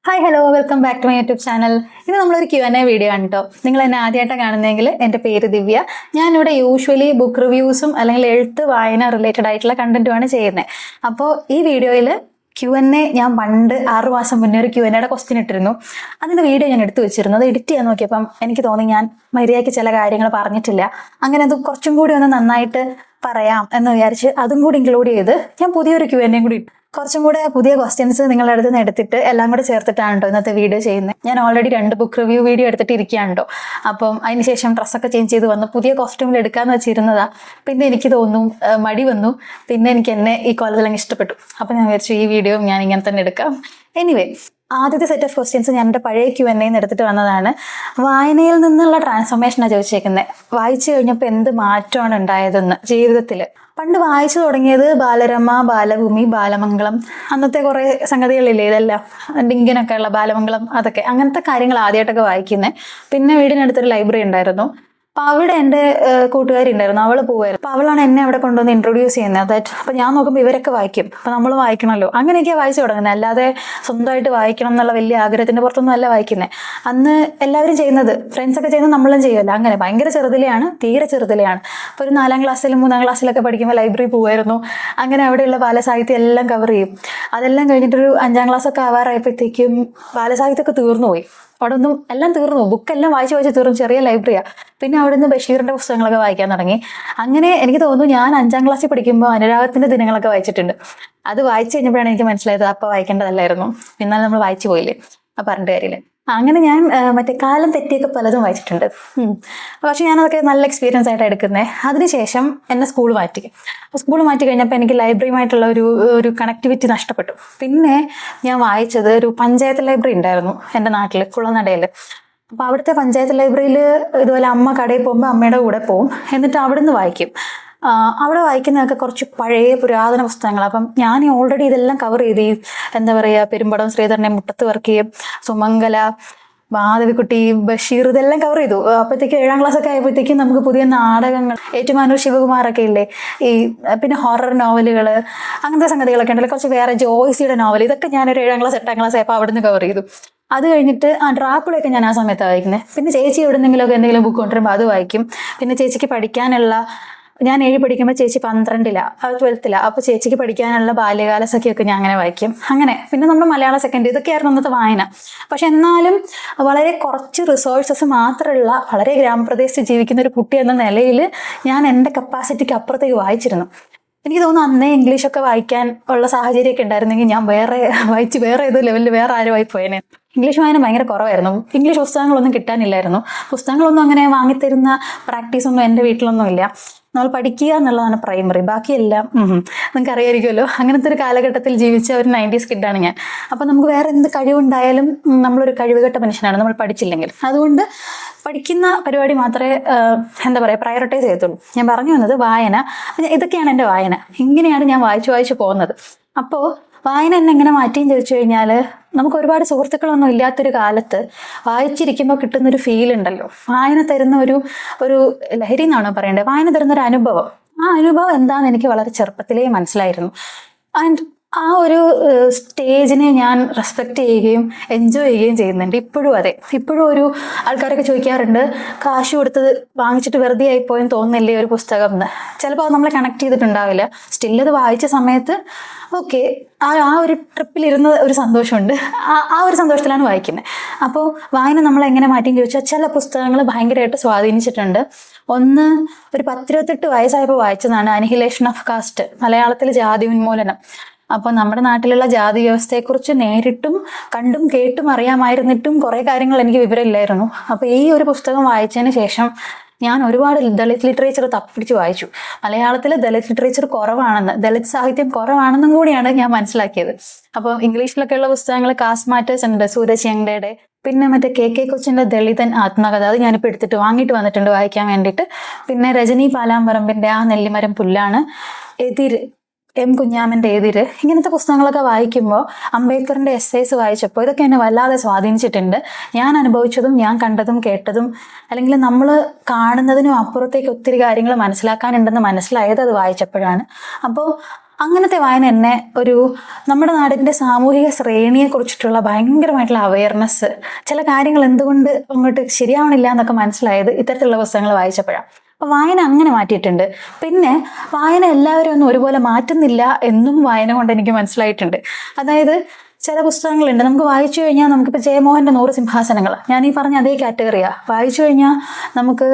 Hi hello welcome back to my YouTube channel. ഇത് നമ്മളൊരു Q&A video ആണ് കേട്ടോ. നിങ്ങൾ എന്നെ ആദ്യമായിട്ടാണ് കാണുന്നതെങ്കിൽ എൻ്റെ പേര് ദിവ്യ. ഞാനിവിടെ യൂഷ്വലി ബുക്ക് റിവ്യൂസും അല്ലെങ്കിൽ എഴുത്ത് വായന റിലേറ്റഡ് ആയിട്ടുള്ള കണ്ടന്റുമാണ് ചെയ്യുന്നത്. അപ്പോൾ ഈ വീഡിയോയിൽ Q&A ഞാൻ പണ്ട് 6 മാസം മുന്നേ ഒരു Q&Aയുടെ ക്വസ്റ്റ്യൻ ഇട്ടിരുന്നു. അതിൻ്റെ വീഡിയോ ഞാൻ എടുത്തു വെച്ചിരുന്നു. അത് എഡിറ്റ് ചെയ്യാൻ നോക്കിയപ്പം എനിക്ക് തോന്നി ഞാൻ മര്യാദയ്ക്ക് ചില കാര്യങ്ങൾ പറഞ്ഞിട്ടില്ല. അങ്ങനെ അത് കുറച്ചും കൂടി ഒന്ന് നന്നായിട്ട് പറയാം എന്ന് വിചാരിച്ച് അതും കൂടി ഇൻക്ലൂഡ് ചെയ്ത് ഞാൻ പുതിയൊരു Q&A കൂടി ഇട്ടു. കുറച്ചും കൂടെ പുതിയ ക്വസ്റ്റ്യൻസ് നിങ്ങളുടെ അടുത്ത് നിന്ന് എടുത്തിട്ട് എല്ലാം കൂടെ ചേർത്തിട്ടാണ് കേട്ടോ ഇന്നത്തെ വീഡിയോ ചെയ്യുന്നത്. ഞാൻ ഓൾറെഡി 2 ബുക്ക് റിവ്യൂ വീഡിയോ എടുത്തിട്ട് ഇരിക്കുകയാണ് കേട്ടോ. അപ്പം അതിനുശേഷം ഡ്രസ്സൊക്കെ ചേഞ്ച് ചെയ്ത് വന്ന് പുതിയ കോസ്റ്റ്യൂമിൽ എടുക്കാമെന്ന് വെച്ചിരുന്നതാ. പിന്നെ എനിക്ക് തോന്നുന്നു മടി വന്നു. പിന്നെ എനിക്ക് എന്നെ ഈ കോളേജിലങ്ങ് ഇഷ്ടപ്പെട്ടു. അപ്പം ഞാൻ വിചാരിച്ചു ഈ വീഡിയോ ഞാൻ ഇങ്ങനെ തന്നെ എടുക്കാം. എനിവേ, ആദ്യത്തെ സെറ്റ് ഓഫ് ക്വസ്റ്റ്യൻസ് ഞാൻ എൻ്റെ പഴയ Q&A എടുത്തിട്ട് വന്നതാണ്. വായനയിൽ നിന്നുള്ള ട്രാൻസ്ഫോർമേഷനാണ് ചോദിച്ചേക്കുന്നത്. വായിച്ചു കഴിഞ്ഞപ്പോൾ എന്ത് മാറ്റമാണ് ഉണ്ടായതെന്ന് ജീവിതത്തിൽ. പണ്ട് വായിച്ചു തുടങ്ങിയത് ബാലരമ, ബാലഭൂമി, ബാലമംഗളം, അന്നത്തെ കുറേ സംഗതികളില്ലേ ഇതെല്ലാം, ഡിങ്കിനൊക്കെ ഉള്ള ബാലമംഗളം, അതൊക്കെ അങ്ങനത്തെ കാര്യങ്ങൾ ആദ്യമായിട്ടൊക്കെ വായിക്കുന്നത്. പിന്നെ വീടിനടുത്തൊരു ലൈബ്രറി ഉണ്ടായിരുന്നു. അപ്പോൾ അവിടെ എൻ്റെ കൂട്ടുകാരി ഉണ്ടായിരുന്നു, അവൾ പോവായിരുന്നു. അപ്പോൾ അവളാണ് എന്നെ അവിടെ കൊണ്ടുവന്ന് ഇൻട്രൊഡ്യൂസ് ചെയ്യുന്നത്. അതായത് അപ്പോൾ ഞാൻ നോക്കുമ്പോൾ ഇവരൊക്കെ വായിക്കും, അപ്പോൾ നമ്മൾ വായിക്കണമല്ലോ, അങ്ങനെയൊക്കെയാണ് വായിച്ചു തുടങ്ങുന്നത്. അല്ലാതെ സ്വന്തമായിട്ട് വായിക്കണം എന്നുള്ള വലിയ ആഗ്രഹത്തിൻ്റെ പുറത്തൊന്നും അല്ല വായിക്കുന്നത്. അന്ന് എല്ലാവരും ചെയ്യുന്നത്, ഫ്രണ്ട്സൊക്കെ ചെയ്യുന്നത് നമ്മളും ചെയ്യുമല്ലോ. അങ്ങനെ ഭയങ്കര ചെറുതിലെയാണ്, തീരെ ചെറുതിലെയാണ്. അപ്പോൾ ഒരു 4ാം ക്ലാസ്സിലും 3ാം ക്ലാസ്സിലൊക്കെ പഠിക്കുമ്പോൾ ലൈബ്രറി പോകുമായിരുന്നു. അങ്ങനെ അവിടെയുള്ള ബാലസാഹിത്യം എല്ലാം കവർ ചെയ്യും. അതെല്ലാം കഴിഞ്ഞിട്ടൊരു 5ാം ക്ലാസ്സൊക്കെ ആവാറായപ്പോഴത്തേക്കും ബാലസാഹിത്യമൊക്കെ തീർന്നു പോയി. അവിടെ ഒന്നും എല്ലാം തീർന്നു, ബുക്കെല്ലാം വായിച്ച് തീർന്നു. ചെറിയ ലൈബ്രറിയാണ്. പിന്നെ അവിടെ നിന്ന് ബഷീറിൻ്റെ പുസ്തകങ്ങളൊക്കെ വായിക്കാൻ തുടങ്ങി. അങ്ങനെ എനിക്ക് തോന്നുന്നു ഞാൻ 5ാം ക്ലാസ്സിൽ പഠിക്കുമ്പോൾ അനുരാഗത്തിൻ്റെ ദിനങ്ങളൊക്കെ വായിച്ചിട്ടുണ്ട്. അത് വായിച്ചു കഴിഞ്ഞപ്പോഴാണ് എനിക്ക് മനസ്സിലായത് അപ്പോൾ വായിക്കേണ്ടതല്ലായിരുന്നു. എന്നാൽ നമ്മൾ വായിച്ചു പോയില്ലേ, ആ പറഞ്ഞിട്ട് കാര്യമില്ല. അങ്ങനെ ഞാൻ മറ്റേ കാലം തെറ്റിയൊക്കെ പലതും വായിച്ചിട്ടുണ്ട്. പക്ഷെ ഞാനതൊക്കെ നല്ല എക്സ്പീരിയൻസ് ആയിട്ടാണ് എടുക്കുന്നത്. അതിനുശേഷം എന്നെ സ്കൂൾ മാറ്റി. സ്കൂൾ മാറ്റി കഴിഞ്ഞപ്പോൾ എനിക്ക് ലൈബ്രറിയുമായിട്ടുള്ള ഒരു കണക്ടിവിറ്റി നഷ്ടപ്പെട്ടു. പിന്നെ ഞാൻ വായിച്ചത് ഒരു പഞ്ചായത്ത് ലൈബ്രറി ഉണ്ടായിരുന്നു എൻ്റെ നാട്ടിൽ, കുളനടയിൽ. അപ്പോൾ അവിടുത്തെ പഞ്ചായത്ത് ലൈബ്രറിയിൽ ഇതുപോലെ അമ്മ കടയിൽ പോകുമ്പോൾ അമ്മയുടെ കൂടെ പോകും. എന്നിട്ട് അവിടെ നിന്ന് വായിക്കും. അവിടെ വായിക്കുന്നതൊക്കെ കുറച്ച് പഴയ പുരാതന പുസ്തകങ്ങൾ. അപ്പം ഞാൻ ഓൾറെഡി ഇതെല്ലാം കവർ ചെയ്ത്, എന്താ പറയുക, പെരുമ്പടം ശ്രീധരനെ, മുട്ടത്ത് വർക്കിയും, സുമംഗല, മാധവിക്കുട്ടി, ബഷീർ, ഇതെല്ലാം കവർ ചെയ്തു. അപ്പോഴത്തേക്കും 7ാം ക്ലാസ്സൊക്കെ ആയപ്പോഴത്തേക്കും നമുക്ക് പുതിയ നാടകങ്ങൾ, ഏറ്റുമാനൂർ ശിവകുമാറൊക്കെ ഇല്ലേ, ഈ പിന്നെ ഹൊറർ നോവലുകൾ, അങ്ങനത്തെ സംഗതികളൊക്കെ ഉണ്ടല്ലോ. കുറച്ച് വേറെ ജോയ്സിയുടെ നോവൽ, ഇതൊക്കെ ഞാനൊരു 7ാം ക്ലാസ് 8ാം ക്ലാസ് ആയപ്പോൾ അവിടെ നിന്ന് കവർ ചെയ്തു. അത് കഴിഞ്ഞിട്ട് ഡ്രാക്കുളയൊക്കെ ഞാൻ ആ സമയത്താണ് വായിക്കുന്നത്. പിന്നെ ചേച്ചി എവിടെന്നെങ്കിലുമൊക്കെ എന്തെങ്കിലും ബുക്ക് കൊണ്ടുവരുമ്പോൾ അത് വായിക്കും. പിന്നെ ചേച്ചിക്ക് പഠിക്കാനുള്ള, ഞാൻ 7 പഠിക്കുമ്പോൾ ചേച്ചി 12ലാണ്, 12ലാണ്. അപ്പോൾ ചേച്ചിക്ക് പഠിക്കാനുള്ള ബാല്യകാല സഖിയൊക്കെ ഞാൻ അങ്ങനെ വായിക്കും. അങ്ങനെ പിന്നെ നമ്മൾ മലയാള സെക്കൻഡ്, ഇതൊക്കെയായിരുന്നു അന്നത്തെ വായന. പക്ഷെ എന്നാലും വളരെ കുറച്ച് റിസോഴ്സസ് മാത്രമുള്ള വളരെ ഗ്രാമപ്രദേശത്ത് ജീവിക്കുന്ന ഒരു കുട്ടി എന്ന നിലയിൽ ഞാൻ എൻ്റെ കപ്പാസിറ്റിക്ക് അപ്പുറത്തേക്ക് വായിച്ചിരുന്നു. എനിക്ക് തോന്നുന്നു അന്നേ ഇംഗ്ലീഷൊക്കെ വായിക്കാൻ ഉള്ള സാഹചര്യമൊക്കെ ഉണ്ടായിരുന്നെങ്കിൽ ഞാൻ വായിച്ച് വേറെ ഏതോ ലെവലിൽ വേറെ ആരുമായി പോയേനെ. ഇംഗ്ലീഷ് വായന ഭയങ്കര കുറവായിരുന്നു. ഇംഗ്ലീഷ് പുസ്തകങ്ങളൊന്നും കിട്ടാനില്ലായിരുന്നു. പുസ്തകങ്ങളൊന്നും അങ്ങനെ വാങ്ങിത്തരുന്ന പ്രാക്ടീസൊന്നും എൻ്റെ വീട്ടിലൊന്നും ഇല്ല. നമ്മൾ പഠിക്കുക എന്നുള്ളതാണ് പ്രൈമറി, ബാക്കിയെല്ലാം നിങ്ങൾക്ക് അറിയാമായിരിക്കുമല്ലോ. അങ്ങനത്തെ ഒരു കാലഘട്ടത്തിൽ ജീവിച്ച ഒരു 90s കിഡാണ് ഞാൻ. അപ്പം നമുക്ക് വേറെ എന്ത് കഴിവുണ്ടായാലും നമ്മളൊരു കഴിവുകെട്ട മനുഷ്യനാണ് നമ്മൾ പഠിച്ചില്ലെങ്കിൽ. അതുകൊണ്ട് പഠിക്കുന്ന പരിപാടി മാത്രമേ എന്താ പറയുക പ്രയോറിറ്റൈസ് ചെയ്യത്തുള്ളൂ. ഞാൻ പറഞ്ഞു വന്നത് വായന, ഇതൊക്കെയാണ് എൻ്റെ വായന. ഇങ്ങനെയാണ് ഞാൻ വായിച്ചു പോകുന്നത്. അപ്പോൾ വായന എന്നെ എങ്ങനെ മാറ്റിയെന്ന് ചോദിച്ചു കഴിഞ്ഞാൽ, നമുക്ക് ഒരുപാട് സുഹൃത്തുക്കളൊന്നും ഇല്ലാത്തൊരു കാലത്ത് വായിച്ചിരിക്കുമ്പോൾ കിട്ടുന്നൊരു ഫീൽ ഉണ്ടല്ലോ, വായന തരുന്ന ഒരു ലഹരി എന്നാണോ പറയേണ്ടത്, വായന തരുന്നൊരു അനുഭവം. ആ അനുഭവം എന്താണെന്ന് എനിക്ക് വളരെ ചെറുപ്പത്തിലേ മനസ്സിലായിരുന്നു. ആൻഡ് ആ ഒരു സ്റ്റേജിനെ ഞാൻ റെസ്പെക്റ്റ് ചെയ്യുകയും എൻജോയ് ചെയ്യുകയും ചെയ്യുന്നുണ്ട് ഇപ്പോഴും. അതെ, ഇപ്പോഴും ഒരു ആൾക്കാരൊക്കെ ചോദിക്കാറുണ്ട്, കാശ് കൊടുത്തത് വാങ്ങിച്ചിട്ട് വെറുതെ ആയിപ്പോയെന്ന് തോന്നുന്നില്ലേ ഒരു പുസ്തകം എന്ന്. ചിലപ്പോൾ അത് നമ്മളെ കണക്ട് ചെയ്തിട്ടുണ്ടാവില്ല. സ്റ്റിൽ അത് വായിച്ച സമയത്ത് ഓക്കെ, ആ ഒരു ട്രിപ്പിലിരുന്ന ഒരു സന്തോഷമുണ്ട്. ആ ഒരു സന്തോഷത്തിലാണ് വായിക്കുന്നത്. അപ്പോൾ വായന നമ്മളെങ്ങനെ മാറ്റിയെന്ന് ചോദിച്ചാൽ, ചില പുസ്തകങ്ങൾ ഭയങ്കരമായിട്ട് സ്വാധീനിച്ചിട്ടുണ്ട്. ഒന്ന്, ഒരു 10-28 വയസ്സായപ്പോൾ വായിച്ചതാണ് അനിഹിലേഷൻ ഓഫ് കാസ്റ്റ്, മലയാളത്തിൽ ജാതി ഉന്മൂലനം. അപ്പോൾ നമ്മുടെ നാട്ടിലുള്ള ജാതി വ്യവസ്ഥയെക്കുറിച്ച് നേരിട്ടും കണ്ടും കേട്ടും അറിയാമായിരുന്നിട്ടും കുറേ കാര്യങ്ങൾ എനിക്ക് വിവരമില്ലായിരുന്നു. അപ്പോൾ ഈ ഒരു പുസ്തകം വായിച്ചതിന് ശേഷം ഞാൻ ഒരുപാട് ദളിത് ലിറ്ററേച്ചർ തപ്പിടിച്ച് വായിച്ചു. മലയാളത്തിൽ ദളിത് ലിറ്ററേച്ചർ കുറവാണെന്ന്, ദളിത് സാഹിത്യം കുറവാണെന്നും കൂടിയാണ് ഞാൻ മനസ്സിലാക്കിയത്. അപ്പോൾ ഇംഗ്ലീഷിലൊക്കെയുള്ള പുസ്തകങ്ങൾ കാസ്റ്റ് മാറ്റേഴ്സ് ഉണ്ട്, സൂരജ് യങ്ഡയുടെ, പിന്നെ മറ്റേ കെ കൊച്ചിൻ്റെ ദളിതൻ ആത്മകഥ, അത് ഞാനിപ്പോൾ വാങ്ങിയിട്ട് വന്നിട്ടുണ്ട് വായിക്കാൻ വേണ്ടിയിട്ട്. പിന്നെ രജനി പാലാമ്പറമ്പിൻ്റെ ആ നെല്ലിമരം പുല്ലാണ്, എതിര്, എം കുഞ്ഞാമൻ്റെ എതിര്, ഇങ്ങനത്തെ പുസ്തകങ്ങളൊക്കെ വായിക്കുമ്പോൾ, അംബേദ്കറിൻ്റെ എസ്സേസ് വായിച്ചപ്പോൾ ഇതൊക്കെ എന്നെ വല്ലാതെ സ്വാധീനിച്ചിട്ടുണ്ട്. ഞാൻ അനുഭവിച്ചതും ഞാൻ കണ്ടതും കേട്ടതും, അല്ലെങ്കിൽ നമ്മൾ കാണുന്നതിനും അപ്പുറത്തേക്ക് ഒത്തിരി കാര്യങ്ങൾ മനസ്സിലാക്കാനുണ്ടെന്ന് മനസ്സിലായത് അത് വായിച്ചപ്പോഴാണ്. അപ്പോൾ അങ്ങനത്തെ വായന എന്നെ നമ്മുടെ നാടിൻ്റെ സാമൂഹിക ശ്രേണിയെക്കുറിച്ചിട്ടുള്ള ഭയങ്കരമായിട്ടുള്ള അവയർനെസ്, ചില കാര്യങ്ങൾ എന്തുകൊണ്ട് അങ്ങോട്ട് ശരിയാവണില്ല എന്നൊക്കെ മനസ്സിലായത് ഇത്തരത്തിലുള്ള പുസ്തകങ്ങൾ വായിച്ചപ്പോഴാണ്. അപ്പോൾ വായന അങ്ങനെ മാറ്റിയിട്ടുണ്ട്. പിന്നെ വായന എല്ലാവരും ഒന്നും ഒരുപോലെ മാറ്റുന്നില്ല എന്നും വായന കൊണ്ട് എനിക്ക് മനസ്സിലായിട്ടുണ്ട്. അതായത് ചില പുസ്തകങ്ങളുണ്ട് നമുക്ക് വായിച്ചു കഴിഞ്ഞാൽ, നമുക്കിപ്പോൾ ജയമോഹൻ്റെ 100 സിംഹാസനങ്ങൾ, ഞാൻ ഈ പറഞ്ഞ അതേ കാറ്റഗറിയാണ്. വായിച്ചു കഴിഞ്ഞാൽ നമുക്ക്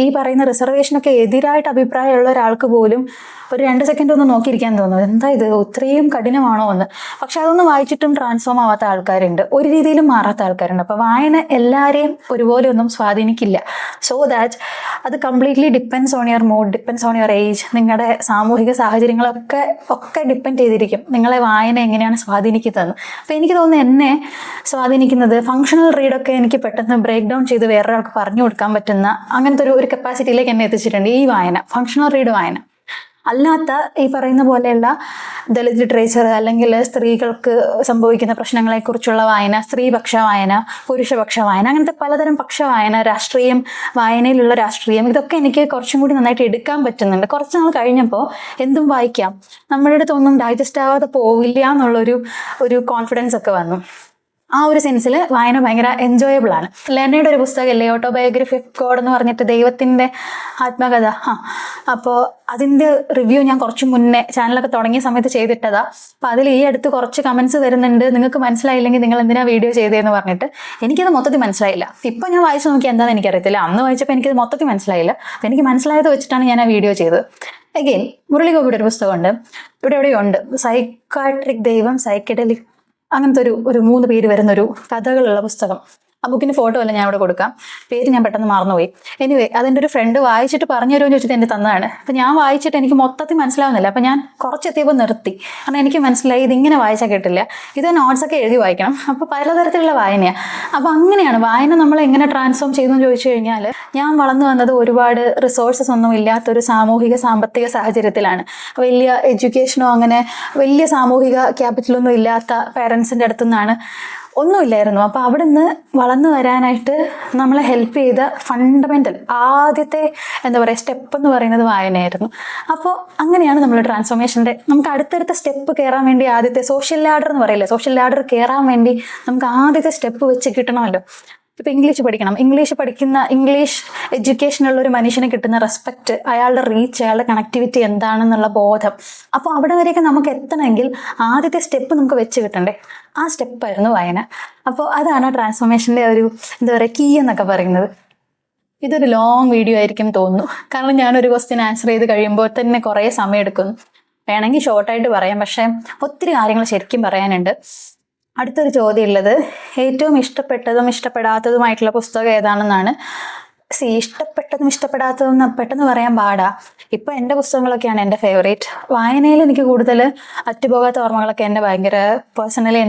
ഈ പറയുന്ന റിസർവേഷനൊക്കെ എതിരായിട്ട് അഭിപ്രായമുള്ള ഒരാൾക്ക് പോലും ഒരു 2 സെക്കൻഡ് ഒന്ന് നോക്കിയിരിക്കാൻ തോന്നുന്നു, എന്താ ഇത് ഇത്രയും കഠിനമാണോ എന്ന്. പക്ഷെ അതൊന്നും വായിച്ചിട്ടും ട്രാൻസ്ഫോം ആവാത്ത ആൾക്കാരുണ്ട്, ഒരു രീതിയിലും മാറാത്ത ആൾക്കാരുണ്ട്. അപ്പോൾ വായന എല്ലാവരെയും ഒരുപോലെ ഒന്നും സ്വാധീനിക്കില്ല. സോ ദാറ്റ് അത് completely depends on your mood, depends on your age, നിങ്ങളുടെ സാമൂഹിക സാഹചര്യങ്ങളൊക്കെ ഡിപ്പെൻഡ് ചെയ്തിരിക്കും നിങ്ങളെ വായന എങ്ങനെയാണ് സ്വാധീനിക്കുന്നതെന്ന്. അപ്പോൾ എനിക്ക് തോന്നുന്നു എന്നെ സ്വാധീനിക്കുന്നത് ഫങ്ഷണൽ റീഡൊക്കെ എനിക്ക് പെട്ടെന്ന് ബ്രേക്ക് ഡൗൺ ചെയ്ത് വേറൊരാൾക്ക് പറഞ്ഞു കൊടുക്കാൻ പറ്റുന്ന അങ്ങനത്തെ ഒരു കപ്പാസിറ്റിയിലേക്ക് എന്നെ എത്തിച്ചിട്ടുണ്ട് ഈ വായന, ഫങ്ഷണൽ റീഡ് വായന. അല്ലാത്ത ഈ പറയുന്ന പോലെയുള്ള ദളിത് ലിറ്ററേച്ചർ അല്ലെങ്കിൽ സ്ത്രീകൾക്ക് സംഭവിക്കുന്ന പ്രശ്നങ്ങളെക്കുറിച്ചുള്ള വായന, സ്ത്രീപക്ഷ വായന, പുരുഷപക്ഷ വായന, അങ്ങനത്തെ പലതരം പക്ഷ വായന, രാഷ്ട്രീയം, വായനയിലുള്ള രാഷ്ട്രീയം, ഇതൊക്കെ എനിക്ക് കുറച്ചും കൂടി നന്നായിട്ട് എടുക്കാൻ പറ്റുന്നുണ്ട്. കുറച്ച് നാൾ കഴിഞ്ഞപ്പോൾ എന്തും വായിക്കാം, നമ്മുടെ അടുത്തൊന്നും ഡൈജസ്റ്റ് ആവാതെ പോവില്ല എന്നുള്ളൊരു കോൺഫിഡൻസ് ഒക്കെ വന്നു. ആ ഒരു സെൻസിൽ വായന ഭയങ്കര എൻജോയബിൾ ആണ്. ലെനയുടെ ഒരു പുസ്തകമല്ലേ ഓട്ടോബയോഗ്രഫി ഓഫ് ഗോഡ് എന്ന് പറഞ്ഞിട്ട്, ദൈവത്തിൻ്റെ ആത്മകഥ. അപ്പോൾ അതിൻ്റെ റിവ്യൂ ഞാൻ കുറച്ച് മുന്നേ ചാനലൊക്കെ തുടങ്ങിയ സമയത്ത് ചെയ്തിട്ടതാ. അപ്പോൾ അതിൽ ഈ അടുത്ത് കുറച്ച് കമൻസ് വരുന്നുണ്ട്, നിങ്ങൾക്ക് മനസ്സിലായില്ലെങ്കിൽ നിങ്ങൾ എന്തിനാ വീഡിയോ ചെയ്തതെന്ന് പറഞ്ഞിട്ട്. എനിക്കത് മൊത്തത്തിൽ മനസ്സിലായില്ല. ഇപ്പം ഞാൻ വായിച്ചു നോക്കി എന്താണെന്ന് എനിക്കറിയത്തില്ല, അന്ന് വായിച്ചപ്പോൾ എനിക്കത് മൊത്തത്തിൽ മനസ്സിലായില്ല. അപ്പോൾ എനിക്ക് മനസ്സിലായത് വെച്ചിട്ടാണ് ഞാൻ ആ വീഡിയോ ചെയ്തത്. അഗെയിൻ മുരളി ഗോപിയുടെ ഒരു പുസ്തകമുണ്ട്, എവിടെയോ ഉണ്ട്, സൈക്കാട്രിക് ദൈവം, സൈക്കഡലിക്, അങ്ങനത്തെ ഒരു 3 പേര് വരുന്നൊരു കഥകളുള്ള പുസ്തകം. ആ ബുക്കിന് ഫോട്ടോ അല്ല ഞാൻ ഇവിടെ കൊടുക്കാം, പേര് ഞാൻ പെട്ടെന്ന് മറന്നുപോയി. എനിവേ അതെൻ്റെ ഒരു ഫ്രണ്ട് വായിച്ചിട്ട് പറഞ്ഞു തരുമെന്ന് ചോദിച്ചിട്ട് എൻ്റെ തന്നതാണ്. അപ്പം ഞാൻ വായിച്ചിട്ട് എനിക്ക് മൊത്തത്തിൽ മനസ്സിലാവുന്നില്ല. അപ്പം ഞാൻ കുറച്ചെത്തിയപ്പോൾ നിർത്തി. കാരണം എനിക്ക് മനസ്സിലായി ഇതിങ്ങനെ വായിച്ചാൽ കിട്ടില്ല, ഇത് നോട്ട്സൊക്കെ എഴുതി വായിക്കണം. അപ്പോൾ പലതരത്തിലുള്ള വായനയാണ്. അപ്പോൾ അങ്ങനെയാണ് വായന നമ്മളെ എങ്ങനെ ട്രാൻസ്ഫോം ചെയ്തെന്ന് ചോദിച്ചു കഴിഞ്ഞാൽ, ഞാൻ വളർന്നു വന്നത് ഒരുപാട് റിസോഴ്സസ് ഒന്നും ഇല്ലാത്തൊരു സാമൂഹിക സാമ്പത്തിക സാഹചര്യത്തിലാണ്. വലിയ എഡ്യൂക്കേഷനോ അങ്ങനെ വലിയ സാമൂഹിക ക്യാപിറ്റലൊന്നും ഇല്ലാത്ത പേരൻസിൻ്റെ അടുത്തുനിന്നാണ്, ഒന്നുമില്ലായിരുന്നു. അപ്പോൾ അവിടെ നിന്ന് വളർന്നു വരാനായിട്ട് നമ്മളെ ഹെൽപ്പ് ചെയ്ത ഫണ്ടമെൻ്റൽ ആദ്യത്തെ സ്റ്റെപ്പ് എന്ന് പറയുന്നത് വായനയായിരുന്നു. അപ്പോൾ അങ്ങനെയാണ് നമ്മൾ ട്രാൻസ്ഫോർമേഷൻ്റെ നമുക്ക് അടുത്തടുത്ത സ്റ്റെപ്പ് കയറാൻ വേണ്ടി, ആദ്യത്തെ സോഷ്യൽ ലാഡർ എന്ന് പറയില്ലേ, സോഷ്യൽ ലാഡർ കയറാൻ വേണ്ടി നമുക്ക് ആദ്യത്തെ സ്റ്റെപ്പ് വെച്ച് കിട്ടണമല്ലോ. ഇപ്പോൾ ഇംഗ്ലീഷ് പഠിക്കണം, ഇംഗ്ലീഷ് എഡ്യൂക്കേഷനുള്ളൊരു മനുഷ്യന് കിട്ടുന്ന റെസ്പെക്റ്റ്, അയാളുടെ റീച്ച്, അയാളുടെ കണക്ടിവിറ്റി എന്താണെന്നുള്ള ബോധം. അപ്പോൾ അവിടെ വരെയൊക്കെ നമുക്ക് എത്തണമെങ്കിൽ ആദ്യത്തെ സ്റ്റെപ്പ് നമുക്ക് വെച്ച് കിട്ടണ്ടേ, ആ സ്റ്റെപ്പായിരുന്നു വായന. അപ്പോൾ അതാണ് ട്രാൻസ്ഫോർമേഷൻ്റെ കീ എന്നൊക്കെ പറയുന്നത്. ഇതൊരു ലോങ് വീഡിയോ ആയിരിക്കും തോന്നുന്നു, കാരണം ഞാനൊരു ക്വസ്റ്റ്യൻ ആൻസർ ചെയ്ത് കഴിയുമ്പോൾ തന്നെ കുറേ സമയം എടുക്കുന്നു. വേണമെങ്കിൽ ഷോർട്ടായിട്ട് പറയാം, പക്ഷേ ഒത്തിരി കാര്യങ്ങൾ ശരിക്കും പറയാനുണ്ട്. അടുത്തൊരു ചോദ്യം ഉള്ളത്, ഏറ്റവും ഇഷ്ടപ്പെട്ടതും ഇഷ്ടപ്പെടാത്തതുമായിട്ടുള്ള പുസ്തകം ഏതാണെന്നാണ്. ഇഷ്ടപ്പെട്ടതും ഇഷ്ടപ്പെടാത്തതും പെട്ടെന്ന് പറയാൻ പാടാ. ഇപ്പം എൻ്റെ പുസ്തകങ്ങളൊക്കെയാണ് എൻ്റെ ഫേവറേറ്റ്. വായനയിൽ എനിക്ക് കൂടുതൽ അറ്റുപോകാത്ത ഓർമ്മകളൊക്കെ പേഴ്സണലി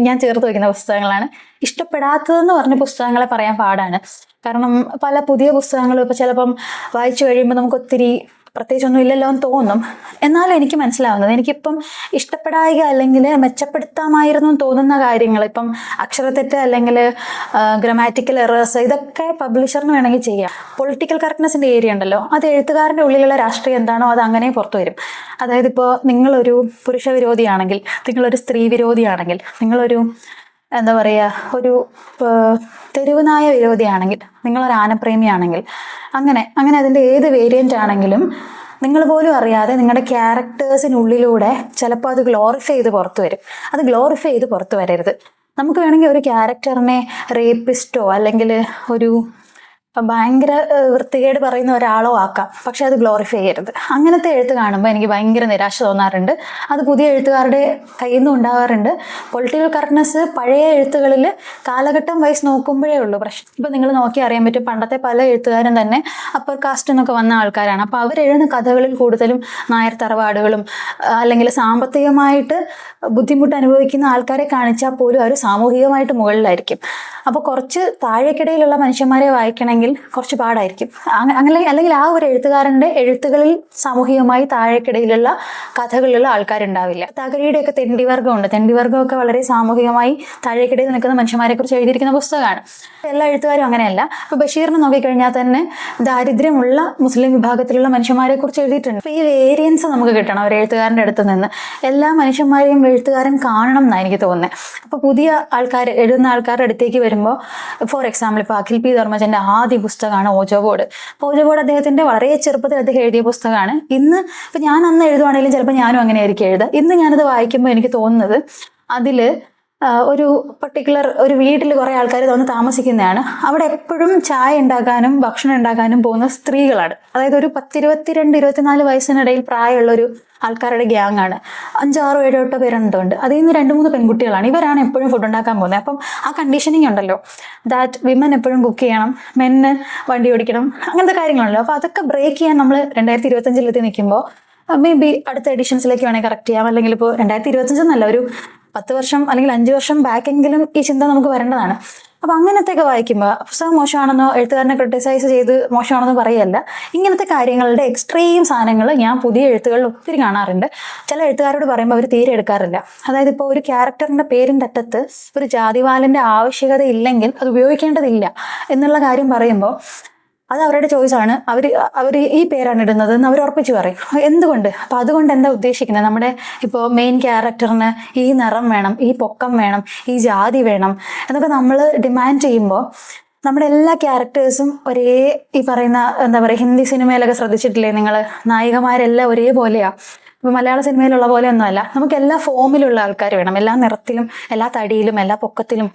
ഞാൻ ചേർത്ത് വയ്ക്കുന്ന പുസ്തകങ്ങളാണ്. ഇഷ്ടപ്പെടാത്തതെന്ന് പറഞ്ഞ പുസ്തകങ്ങളെ പറയാൻ പാടാണ്. കാരണം പല പുതിയ പുസ്തകങ്ങളും ഇപ്പോൾ ചിലപ്പം വായിച്ചു കഴിയുമ്പോൾ നമുക്ക് ഒത്തിരി പ്രത്യേകിച്ചൊന്നും ഇല്ലല്ലോ എന്ന് തോന്നും. എന്നാലും എനിക്ക് മനസ്സിലാവുന്നത്, എനിക്കിപ്പം ഇഷ്ടപ്പെടായിക അല്ലെങ്കിൽ മെച്ചപ്പെടുത്താമായിരുന്നു തോന്നുന്ന കാര്യങ്ങൾ, ഇപ്പം അക്ഷരത്തെറ്റ് അല്ലെങ്കിൽ ഗ്രാമാറ്റിക്കൽ എറേഴ്സ്, ഇതൊക്കെ പബ്ലിഷറിന് വേണമെങ്കിൽ ചെയ്യാം. പൊളിറ്റിക്കൽ കറക്റ്റ്നെസ്സിൻ്റെ ഏരിയ ഉണ്ടല്ലോ, അത് എഴുത്തുകാരൻ്റെ ഉള്ളിലുള്ള രാഷ്ട്രീയം എന്താണോ അത് അങ്ങനെ പുറത്തു വരും. അതായത് ഇപ്പോൾ നിങ്ങളൊരു പുരുഷ വിരോധിയാണെങ്കിൽ, നിങ്ങളൊരു സ്ത്രീ വിരോധിയാണെങ്കിൽ, നിങ്ങളൊരു ഒരു തെരുവ് നായ വിരോധിയാണെങ്കിൽ, നിങ്ങളൊരു ആനപ്രേമിയാണെങ്കിൽ, അങ്ങനെ അതിൻ്റെ ഏത് വേരിയൻ്റ് ആണെങ്കിലും നിങ്ങൾ പോലും അറിയാതെ നിങ്ങളുടെ ക്യാരക്ടേഴ്സിനുള്ളിലൂടെ ചിലപ്പോൾ അത് ഗ്ലോറിഫൈ ചെയ്ത് പുറത്തു വരും. അത് ഗ്ലോറിഫൈ ചെയ്ത് പുറത്തു വരരുത്. നമുക്ക് വേണമെങ്കിൽ ഒരു ക്യാരക്ടറിനെ റേപ്പിസ്റ്റോ അല്ലെങ്കിൽ ഒരു ഭയങ്കര വൃത്തികേട് പറയുന്ന ഒരാളോ ആക്കാം, പക്ഷെ അത് ഗ്ലോറിഫൈ ചെയ്യരുത്. അങ്ങനത്തെ എഴുത്ത് കാണുമ്പോൾ എനിക്ക് ഭയങ്കര നിരാശ തോന്നാറുണ്ട്. അത് പുതിയ എഴുത്തുകാരുടെ കയ്യിൽ നിന്നും ഉണ്ടാകാറുണ്ട്. പൊളിറ്റിക്കൽ കറക്റ്റ്നെസ് പഴയ എഴുത്തുകളിൽ കാലഘട്ടം വൈസ് നോക്കുമ്പോഴേ ഉള്ളൂ പ്രശ്നം. ഇപ്പം നിങ്ങൾ നോക്കി അറിയാൻ പറ്റും, പണ്ടത്തെ പല എഴുത്തുകാരും തന്നെ അപ്പർ കാസ്റ്റ് എന്നൊക്കെ വന്ന ആൾക്കാരാണ്. അപ്പോൾ അവരെഴുതുന്ന കഥകളിൽ കൂടുതലും നായർ തറവാടുകളും അല്ലെങ്കിൽ സാമ്പത്തികമായിട്ട് ബുദ്ധിമുട്ട് അനുഭവിക്കുന്ന ആൾക്കാരെ കാണിച്ചാൽ പോലും അവർ സാമൂഹികമായിട്ട് മുകളിലായിരിക്കും. അപ്പോൾ കുറച്ച് താഴേക്കിടയിലുള്ള മനുഷ്യന്മാരെ വായിക്കണമെങ്കിൽ ആണെങ്കിൽ കുറച്ച് പാടായിരിക്കും. അല്ലെങ്കിൽ ആ ഒരു എഴുത്തുകാരൻ്റെ എഴുത്തുകളിൽ സാമൂഹികമായി താഴേക്കിടയിലുള്ള കഥകളിലുള്ള ആൾക്കാരുണ്ടാവില്ല. തകഴിയുടെയൊക്കെ തെണ്ടിവർഗ്ഗമുണ്ട്. തെണ്ടിവർഗ്ഗമൊക്കെ വളരെ സാമൂഹികമായി താഴേക്കിടയിൽ നിൽക്കുന്ന മനുഷ്യന്മാരെ കുറിച്ച് എഴുതിയിരിക്കുന്ന പുസ്തകമാണ്. എല്ലാ എഴുത്തുകാരും അങ്ങനെയല്ല. ഇപ്പോൾ ബഷീറിനെ നോക്കിക്കഴിഞ്ഞാൽ തന്നെ ദാരിദ്ര്യമുള്ള മുസ്ലിം വിഭാഗത്തിലുള്ള മനുഷ്യന്മാരെ കുറിച്ച് എഴുതിയിട്ടുണ്ട്. അപ്പോൾ ഈ വേരിയൻസ് നമുക്ക് കിട്ടണം ഒരു എഴുത്തുകാരൻ്റെ അടുത്ത് നിന്ന്. എല്ലാ മനുഷ്യന്മാരെയും എഴുത്തുകാരൻ കാണണം എന്നാണ് എനിക്ക് തോന്നുന്നത്. അപ്പോൾ പുതിയ ആൾക്കാർ എഴുതുന്ന ആൾക്കാരുടെ അടുത്തേക്ക് വരുമ്പോൾ, ഫോർ എക്സാമ്പിൾ ഇപ്പോൾ അഖിൽ പി ധർമ്മജൻ്റെ ആദ്യ പുസ്തകമാണ് ഓജോ ബോർഡ്. അപ്പോൾ ഓജോ ബോർഡ് അദ്ദേഹത്തിൻ്റെ വളരെ ചെറുപ്പത്തിൽ അദ്ദേഹം എഴുതിയ പുസ്തകമാണ്. ഇന്ന് ഇപ്പം ഞാൻ അന്ന് എഴുതുവാണെങ്കിലും ചിലപ്പോൾ ഞാനും അങ്ങനെ ആയിരിക്കും എഴുതുക. ഇന്ന് ഞാനത് വായിക്കുമ്പോൾ എനിക്ക് തോന്നുന്നത് അതിൽ ഒരു പർട്ടിക്കുലർ ഒരു വീട്ടിൽ കുറേ ആൾക്കാർ വന്ന് താമസിക്കുന്നതാണ്. അവിടെ എപ്പോഴും ചായ ഉണ്ടാക്കാനും ഭക്ഷണം ഉണ്ടാക്കാനും പോകുന്ന സ്ത്രീകളാണ്. അതായത് ഒരു 22-24 വയസ്സിനിടയിൽ പ്രായമുള്ളൊരു ആൾക്കാരുടെ ഗ്യാങ്ങാണ്. 5, 6, 7, 8 പേരുണ്ട്. അതിൽ നിന്ന് 2-3 പെൺകുട്ടികളാണ്. ഇവരാണ് എപ്പോഴും ഫുഡ് ഉണ്ടാക്കാൻ പോകുന്നത്. അപ്പം ആ കണ്ടീഷനിങ് ഉണ്ടല്ലോ, ദാറ്റ് വിമൻ എപ്പോഴും കുക്ക് ചെയ്യണം, മെന്ന് വണ്ടി ഓടിക്കണം, അങ്ങനത്തെ കാര്യങ്ങളുണ്ടല്ലോ. അപ്പോൾ അതൊക്കെ ബ്രേക്ക് ചെയ്യാൻ നമ്മൾ 2025 നിൽക്കുമ്പോൾ മേ ബി അടുത്ത എഡിഷൻസിലേക്ക് വേണമെങ്കിൽ കറക്റ്റ് ചെയ്യാം. അല്ലെങ്കിൽ ഇപ്പോൾ 2025 എന്നല്ല, ഒരു 10 വർഷം അല്ലെങ്കിൽ 5 വർഷം ബാക്കെങ്കിലും ഈ ചിന്ത നമുക്ക് വരേണ്ടതാണ്. അപ്പോൾ അങ്ങനത്തെയൊക്കെ വായിക്കുമ്പോൾ പുസ്തകം മോശമാണെന്നോ എഴുത്തുകാരനെ ക്രിട്ടിസൈസ് ചെയ്ത് മോശമാണെന്നോ പറയല്ല. ഇങ്ങനത്തെ കാര്യങ്ങളുടെ എക്സ്ട്രീം സാധനങ്ങൾ ഞാൻ പുതിയ എഴുത്തുകളിൽ ഒത്തിരി കാണാറുണ്ട്. ചില എഴുത്തുകാരോട് പറയുമ്പോൾ അവർ തീരെ എടുക്കാറില്ല. അതായത് ഇപ്പോൾ ഒരു ക്യാരക്ടറിൻ്റെ പേരിൻ്റെ അറ്റത്ത് ഒരു ജാതിവാലിൻ്റെ ആവശ്യകത ഇല്ലെങ്കിൽ അത് ഉപയോഗിക്കേണ്ടതില്ല എന്നുള്ള കാര്യം പറയുമ്പോൾ അത് അവരുടെ ചോയ്സാണ്. അവർ ഈ പേരാണ് ഇടുന്നത് എന്ന് അവർ ഉറപ്പിച്ച് പറയും. എന്തുകൊണ്ട്? അപ്പം അതുകൊണ്ട് എന്താ ഉദ്ദേശിക്കുന്നത്? നമ്മുടെ ഇപ്പോൾ മെയിൻ ക്യാരക്ടറിന് ഈ നിറം വേണം, ഈ പൊക്കം വേണം, ഈ ജാതി വേണം എന്നൊക്കെ നമ്മൾ ഡിമാൻഡ് ചെയ്യുമ്പോൾ നമ്മുടെ എല്ലാ ക്യാരക്ടേഴ്സും ഒരേ ഈ പറയുന്ന എന്താ പറയുക, ഹിന്ദി സിനിമയിലൊക്കെ ശ്രദ്ധിച്ചിട്ടില്ലേ നിങ്ങൾ? നായികമാരെല്ലാം ഒരേപോലെയാണ്. ഇപ്പോൾ മലയാള സിനിമയിലുള്ള പോലെ ഒന്നുമല്ല. നമുക്ക് എല്ലാ ഫോമിലുള്ള ആൾക്കാർ വേണം, എല്ലാ നിറത്തിലും, എല്ലാ തടിയിലും, എല്ലാ പൊക്കത്തിലും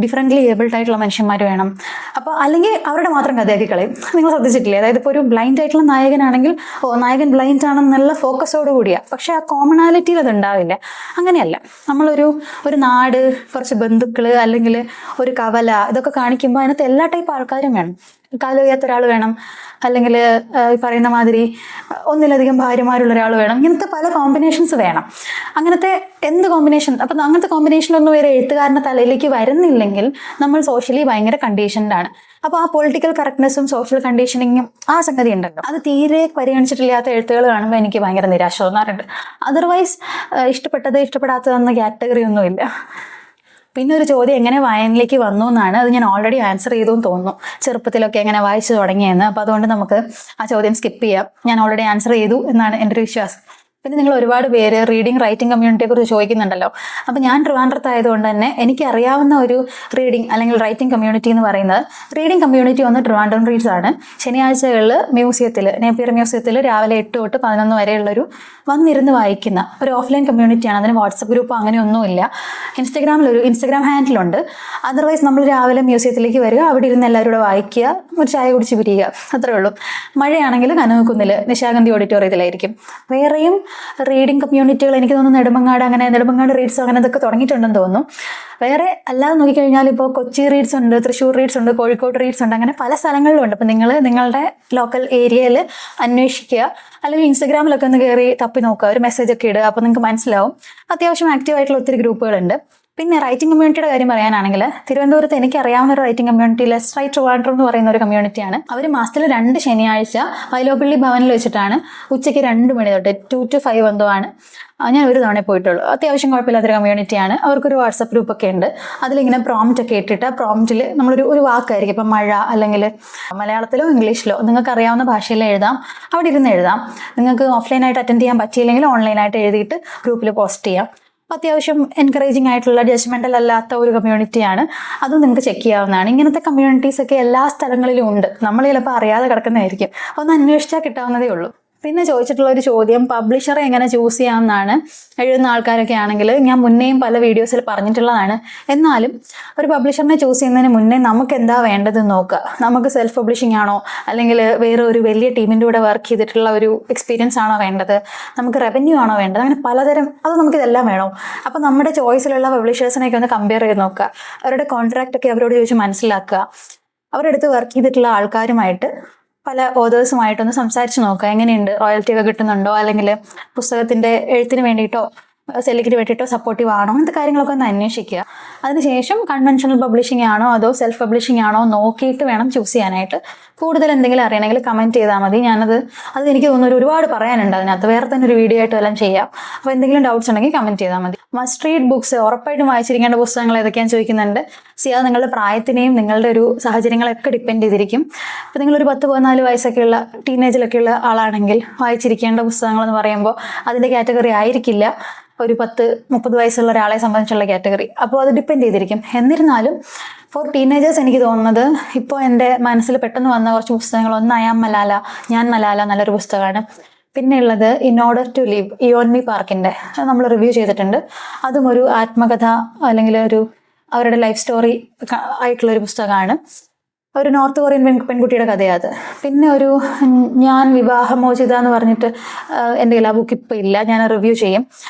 ഡിഫറെൻ്റ്ലി ഏബിൾഡ് ആയിട്ടുള്ള മനുഷ്യന്മാർ വേണം. അപ്പോൾ അല്ലെങ്കിൽ അവരുടെ മാത്രം കഥയാക്കി കളയും. നിങ്ങൾ ശ്രദ്ധിച്ചിട്ടില്ലേ? അതായത് ഇപ്പോൾ ഒരു ബ്ലൈൻഡ് ആയിട്ടുള്ള നായകനാണെങ്കിൽ നായകൻ ബ്ലൈൻഡ് ആണെന്നുള്ള ഫോക്കസോട് കൂടിയാണ്. പക്ഷെ ആ കോമണാലിറ്റിയിൽ അത് ഉണ്ടാവില്ല. അങ്ങനെയല്ല. ഒരു നാട്, കുറച്ച് ബന്ധുക്കൾ, അല്ലെങ്കിൽ ഒരു കവല, ഇതൊക്കെ കാണിക്കുമ്പോൾ അതിനകത്ത് എല്ലാ ടൈപ്പ് ആൾക്കാരും വേണം. കാല് വയ്യാത്ത ഒരാൾ വേണം, അല്ലെങ്കിൽ ഈ പറയുന്ന മാതിരി ഒന്നിലധികം ഭാര്യമാരുള്ള ഒരാൾ വേണം. ഇങ്ങനത്തെ പല കോമ്പിനേഷൻസ് വേണം. അങ്ങനത്തെ എന്ത് കോമ്പിനേഷൻ, അപ്പം അങ്ങനത്തെ കോമ്പിനേഷനൊന്നും വേറെ എഴുത്തുകാരൻ്റെ തലയിലേക്ക് വരുന്നില്ലെങ്കിൽ നമ്മൾ സോഷ്യലി ഭയങ്കര കണ്ടീഷൻഡാണ്. അപ്പോൾ ആ പൊളിറ്റിക്കൽ കറക്റ്റ്നെസ്സും സോഷ്യൽ കണ്ടീഷനിങ്ങും ആ സംഗതി ഉണ്ടല്ലോ, അത് തീരെ പരിഗണിച്ചിട്ടില്ലാത്ത എഴുത്തുകൾ കാണുമ്പോൾ എനിക്ക് ഭയങ്കര നിരാശ തോന്നാറുണ്ട്. അതർവൈസ് ഇഷ്ടപ്പെടാത്തതെന്ന കാറ്റഗറി ഒന്നുമില്ല. പിന്നെ ഒരു ചോദ്യം എങ്ങനെ വായനയിലേക്ക് വന്നു എന്നാണ്. അത് ഞാൻ ഓൾറെഡി ആൻസർ ചെയ്തു എന്ന് തോന്നുന്നു, ചെറുപ്പത്തിലൊക്കെ എങ്ങനെ വായിച്ചു തുടങ്ങിയെന്ന്. അപ്പോൾ അതുകൊണ്ട് നമുക്ക് ആ ചോദ്യം സ്കിപ്പ് ചെയ്യാം. ഞാൻ ഓൾറെഡി ആൻസർ ചെയ്തു എന്നാണ് എൻ്റെ ഒരു വിശ്വാസം. പിന്നെ നിങ്ങൾ ഒരുപാട് പേര് റീഡിങ് റൈറ്റിംഗ് കമ്മ്യൂണിറ്റിയെ കുറിച്ച് ചോദിക്കുന്നുണ്ടല്ലോ. അപ്പോൾ ഞാൻ ട്രിവാൻഡ്രത്തായതുകൊണ്ട് തന്നെ എനിക്കറിയാവുന്ന ഒരു റീഡിംഗ് അല്ലെങ്കിൽ റൈറ്റിംഗ് കമ്മ്യൂണിറ്റി എന്ന് പറയുന്നത്, റീഡിംഗ് കമ്മ്യൂണിറ്റി ഒന്ന് ട്രിവാൻഡ്രം റീഡ്സ് ആണ്. ശനിയാഴ്ചകളിൽ മ്യൂസിയത്തിൽ, നേപ്പിയർ മ്യൂസിയത്തിൽ രാവിലെ 8 തൊട്ട് 11 വരെയുള്ളൊരു വന്നിരുന്ന് വായിക്കുന്ന ഒരു ഓഫ്ലൈൻ കമ്മ്യൂണിറ്റിയാണ്. അതിന് വാട്സപ്പ് ഗ്രൂപ്പ് അങ്ങനെയൊന്നുമില്ല. ഇൻസ്റ്റഗ്രാം ഹാൻഡിലുണ്ട്. അതർവൈസ് നമ്മൾ രാവിലെ മ്യൂസിയത്തിലേക്ക് വരിക, അവിടെ ഇരുന്ന് എല്ലാവരും കൂടെ വായിക്കുക, ഒരു ചായ കുടിച്ച് പിരിയുക, അത്രേ ഉള്ളൂ. മഴയാണെങ്കിൽ കനകക്കുന്നിൽ നിശാഗന്ധി ഓഡിറ്റോറിയത്തിലായിരിക്കും. വേറെയും റീഡിംഗ് കമ്മ്യൂണിറ്റികൾ എനിക്ക് തോന്നുന്നു നെടുമങ്ങാട് റീഡ്സ് അങ്ങനെ ഇതൊക്കെ തുടങ്ങിയിട്ടുണ്ടെന്ന് തോന്നുന്നു. വേറെ അല്ലാതെ നോക്കിക്കഴിഞ്ഞാൽ ഇപ്പോൾ കൊച്ചി റീഡ്സ് ഉണ്ട്, തൃശ്ശൂർ റീഡ്സ് ഉണ്ട്, കോഴിക്കോട് റീഡ്സ് ഉണ്ട്, അങ്ങനെ പല സ്ഥലങ്ങളിലും ഉണ്ട്. അപ്പോൾ നിങ്ങൾ നിങ്ങളുടെ ലോക്കൽ ഏരിയയിൽ അന്വേഷിക്കുക, അല്ലെങ്കിൽ ഇൻസ്റ്റഗ്രാമിലൊക്കെ ഒന്ന് കയറി തപ്പി നോക്കുക, ഒരു മെസ്സേജൊക്കെ ഇടുക. അപ്പോൾ നിങ്ങൾക്ക് മനസ്സിലാവും. അത്യാവശ്യം ആക്റ്റീവായിട്ടുള്ള ഒത്തിരി ഗ്രൂപ്പുകളുണ്ട്. പിന്നെ റൈറ്റിംഗ് കമ്മ്യൂണിറ്റിയുടെ കാര്യം പറയാനാണെങ്കിൽ, തിരുവനന്തപുരത്ത് എനിക്ക് അറിയാവുന്ന ഒരു writing community let's write Trivandrum എന്ന് പറയുന്ന ഒരു കമ്മ്യൂണിറ്റിയാണ്. അവർ മാസത്തിൽ 2 ശനിയാഴ്ച വൈലോപ്പള്ളി ഭവനിൽ വെച്ചിട്ടാണ് ഉച്ചയ്ക്ക് 2 മണി തൊട്ട് 2 to 5 എന്തോ ആണ്. ഞാൻ ഒരു തവണ പോയിട്ടുള്ളൂ. അത്യാവശ്യം കുഴപ്പമില്ലാത്തൊരു കമ്മ്യൂണിറ്റിയാണ്. അവർക്കൊരു വാട്സപ്പ് ഗ്രൂപ്പൊക്കെ ഉണ്ട്. അതിലിങ്ങനെ പ്രോംപ്റ്റ് ഒക്കെ ഇട്ടിട്ട് പ്രോംപ്റ്റിൽ നമ്മളൊരു വാക്കായിരിക്കും, ഇപ്പം മഴ അല്ലെങ്കിൽ മലയാളത്തിലോ ഇംഗ്ലീഷിലോ നിങ്ങൾക്ക് അറിയാവുന്ന ഭാഷയിൽ എഴുതാം. അവിടെ ഇരുന്ന് എഴുതാം. നിങ്ങൾക്ക് ഓഫ്ലൈനായിട്ട് അറ്റൻഡ് ചെയ്യാൻ പറ്റിയില്ലെങ്കിൽ ഓൺലൈനായിട്ട് എഴുതിയിട്ട് ഗ്രൂപ്പിൽ പോസ്റ്റ് ചെയ്യാം. അപ്പോൾ അത്യാവശ്യം എൻകറേജിങ് ആയിട്ടുള്ള, ജഡ്ജ്മെൻ്റൽ അല്ലാത്ത ഒരു കമ്മ്യൂണിറ്റിയാണ്. അതും നിങ്ങൾക്ക് ചെക്ക് ചെയ്യാവുന്നതാണ്. ഇങ്ങനത്തെ കമ്മ്യൂണിറ്റീസൊക്കെ എല്ലാ സ്ഥലങ്ങളിലും ഉണ്ട്. നമ്മൾ ചിലപ്പോൾ അറിയാതെ കിടക്കുന്നതായിരിക്കും. ഒന്ന് അന്വേഷിച്ചാൽ കിട്ടാവുന്നതേ ഉള്ളൂ. പിന്നെ ചോദിച്ചിട്ടുള്ള ഒരു ചോദ്യം, പബ്ലിഷറെ എങ്ങനെ ചൂസ് ചെയ്യാമെന്നാണ്. എഴുതുന്ന ആൾക്കാരൊക്കെ ആണെങ്കിൽ ഞാൻ മുന്നേയും പല വീഡിയോസിൽ പറഞ്ഞിട്ടുള്ളതാണ്. എന്നാലും ഒരു പബ്ലിഷറിനെ ചൂസ് ചെയ്യുന്നതിന് മുന്നേ നമുക്ക് എന്താ വേണ്ടതെന്ന് നോക്കുക. നമുക്ക് സെൽഫ് പബ്ലിഷിംഗ് ആണോ, അല്ലെങ്കിൽ വേറെ ഒരു വലിയ ടീമിൻ്റെ കൂടെ വർക്ക് ചെയ്തിട്ടുള്ള ഒരു എക്സ്പീരിയൻസ് ആണോ വേണ്ടത്, നമുക്ക് റവന്യൂ ആണോ വേണ്ടത്, അങ്ങനെ പലതരം. അത് നമുക്കിതെല്ലാം വേണം. അപ്പോൾ നമ്മുടെ ചോയ്സിലുള്ള പബ്ലിഷേഴ്സിനെയൊക്കെ ഒന്ന് കമ്പയർ ചെയ്ത് നോക്കുക. അവരുടെ കോൺട്രാക്റ്റ് ഒക്കെ അവരോട് ചോദിച്ച് മനസ്സിലാക്കുക. അവരുടെ അടുത്ത് വർക്ക് ചെയ്തിട്ടുള്ള ആൾക്കാരുമായിട്ട്, പല ഓതേഴ്സുമായിട്ടൊന്ന് സംസാരിച്ച് നോക്കുക. എങ്ങനെയുണ്ട്, റോയൽറ്റി ഒക്കെ കിട്ടുന്നുണ്ടോ, അല്ലെങ്കിൽ പുസ്തകത്തിൻ്റെ എഴുത്തിന് വേണ്ടിയിട്ടോ സെല്ലിങ്ങിന് വേണ്ടിയിട്ടോ സപ്പോർട്ടീവ് ആണോ, അങ്ങനത്തെ കാര്യങ്ങളൊക്കെ ഒന്ന് അന്വേഷിക്കുക. അതിനുശേഷം കൺവെൻഷണൽ പബ്ലിഷിംഗ് ആണോ അതോ സെൽഫ് പബ്ലിഷിംഗ് ആണോ നോക്കിയിട്ട് വേണം ചൂസ് ചെയ്യാനായിട്ട്. കൂടുതൽ എന്തെങ്കിലും അറിയണമെങ്കിൽ കമൻറ്റ് ചെയ്താൽ മതി. അത് എനിക്ക് തോന്നുന്നു ഒരുപാട് പറയാനുണ്ട് അതിനകത്ത്, വേറെ തന്നെ ഒരു വീഡിയോ ആയിട്ട് എല്ലാം ചെയ്യാം. അപ്പോൾ എന്തെങ്കിലും ഡൗട്ട്സ് ഉണ്ടെങ്കിൽ കമൻറ്റ് ചെയ്താൽ മതി. മസ്റ്റ് റീഡ് ബുക്സ് ഉറപ്പായിട്ടും വായിച്ചിരിക്കേണ്ട പുസ്തകങ്ങൾ ഏതൊക്കെയാണെന്ന് ചോദിക്കുന്നുണ്ട്. അത് നിങ്ങളുടെ പ്രായത്തിനെയും നിങ്ങളുടെ ഒരു സാഹചര്യങ്ങളൊക്കെ ഡിപ്പെൻഡ് ചെയ്തിരിക്കും. അപ്പോൾ നിങ്ങളൊരു 10-14 വയസ്സൊക്കെയുള്ള ടീനേജിലൊക്കെയുള്ള ആളാണെങ്കിൽ വായിച്ചിരിക്കേണ്ട പുസ്തകങ്ങൾ എന്ന് പറയുമ്പോൾ അതിൻ്റെ കാറ്റഗറി ആയിരിക്കില്ല ഒരു 10-30 വയസ്സുള്ള ഒരാളെ സംബന്ധിച്ചുള്ള കാറ്റഗറി. അപ്പോൾ അത് ഡിപ്പെൻഡ് ചെയ്തിരിക്കും. എന്നിരുന്നാലും ഫോർ ടീനേജേഴ്സ് എനിക്ക് തോന്നുന്നത് ഇപ്പോൾ എൻ്റെ മനസ്സിൽ പെട്ടെന്ന് വന്ന കുറച്ച് പുസ്തകങ്ങൾ, ഒന്ന് ഐ ആം മലാല, ഞാൻ മലാല, നല്ലൊരു പുസ്തകമാണ്. പിന്നെ ഉള്ളത് ഇൻ ഓർഡർ ടു ലിവ്, ഇയോൺമി പാർക്കിൻ്റെ, നമ്മൾ റിവ്യൂ ചെയ്തിട്ടുണ്ട്. അതും ഒരു ആത്മകഥ അല്ലെങ്കിൽ അവരുടെ ലൈഫ് സ്റ്റോറി ആയിട്ടുള്ളൊരു പുസ്തകമാണ്. ഒരു നോർത്ത് കൊറിയൻ പെൺകുട്ടിയുടെ കഥയാണ്. പിന്നെ ഞാൻ വിവാഹമോചിത എന്ന് പറഞ്ഞിട്ട് എൻ്റെ കയ്യിൽ ആ ബുക്ക് ഇപ്പോൾ ഇല്ല, ഞാൻ റിവ്യൂ ചെയ്യും.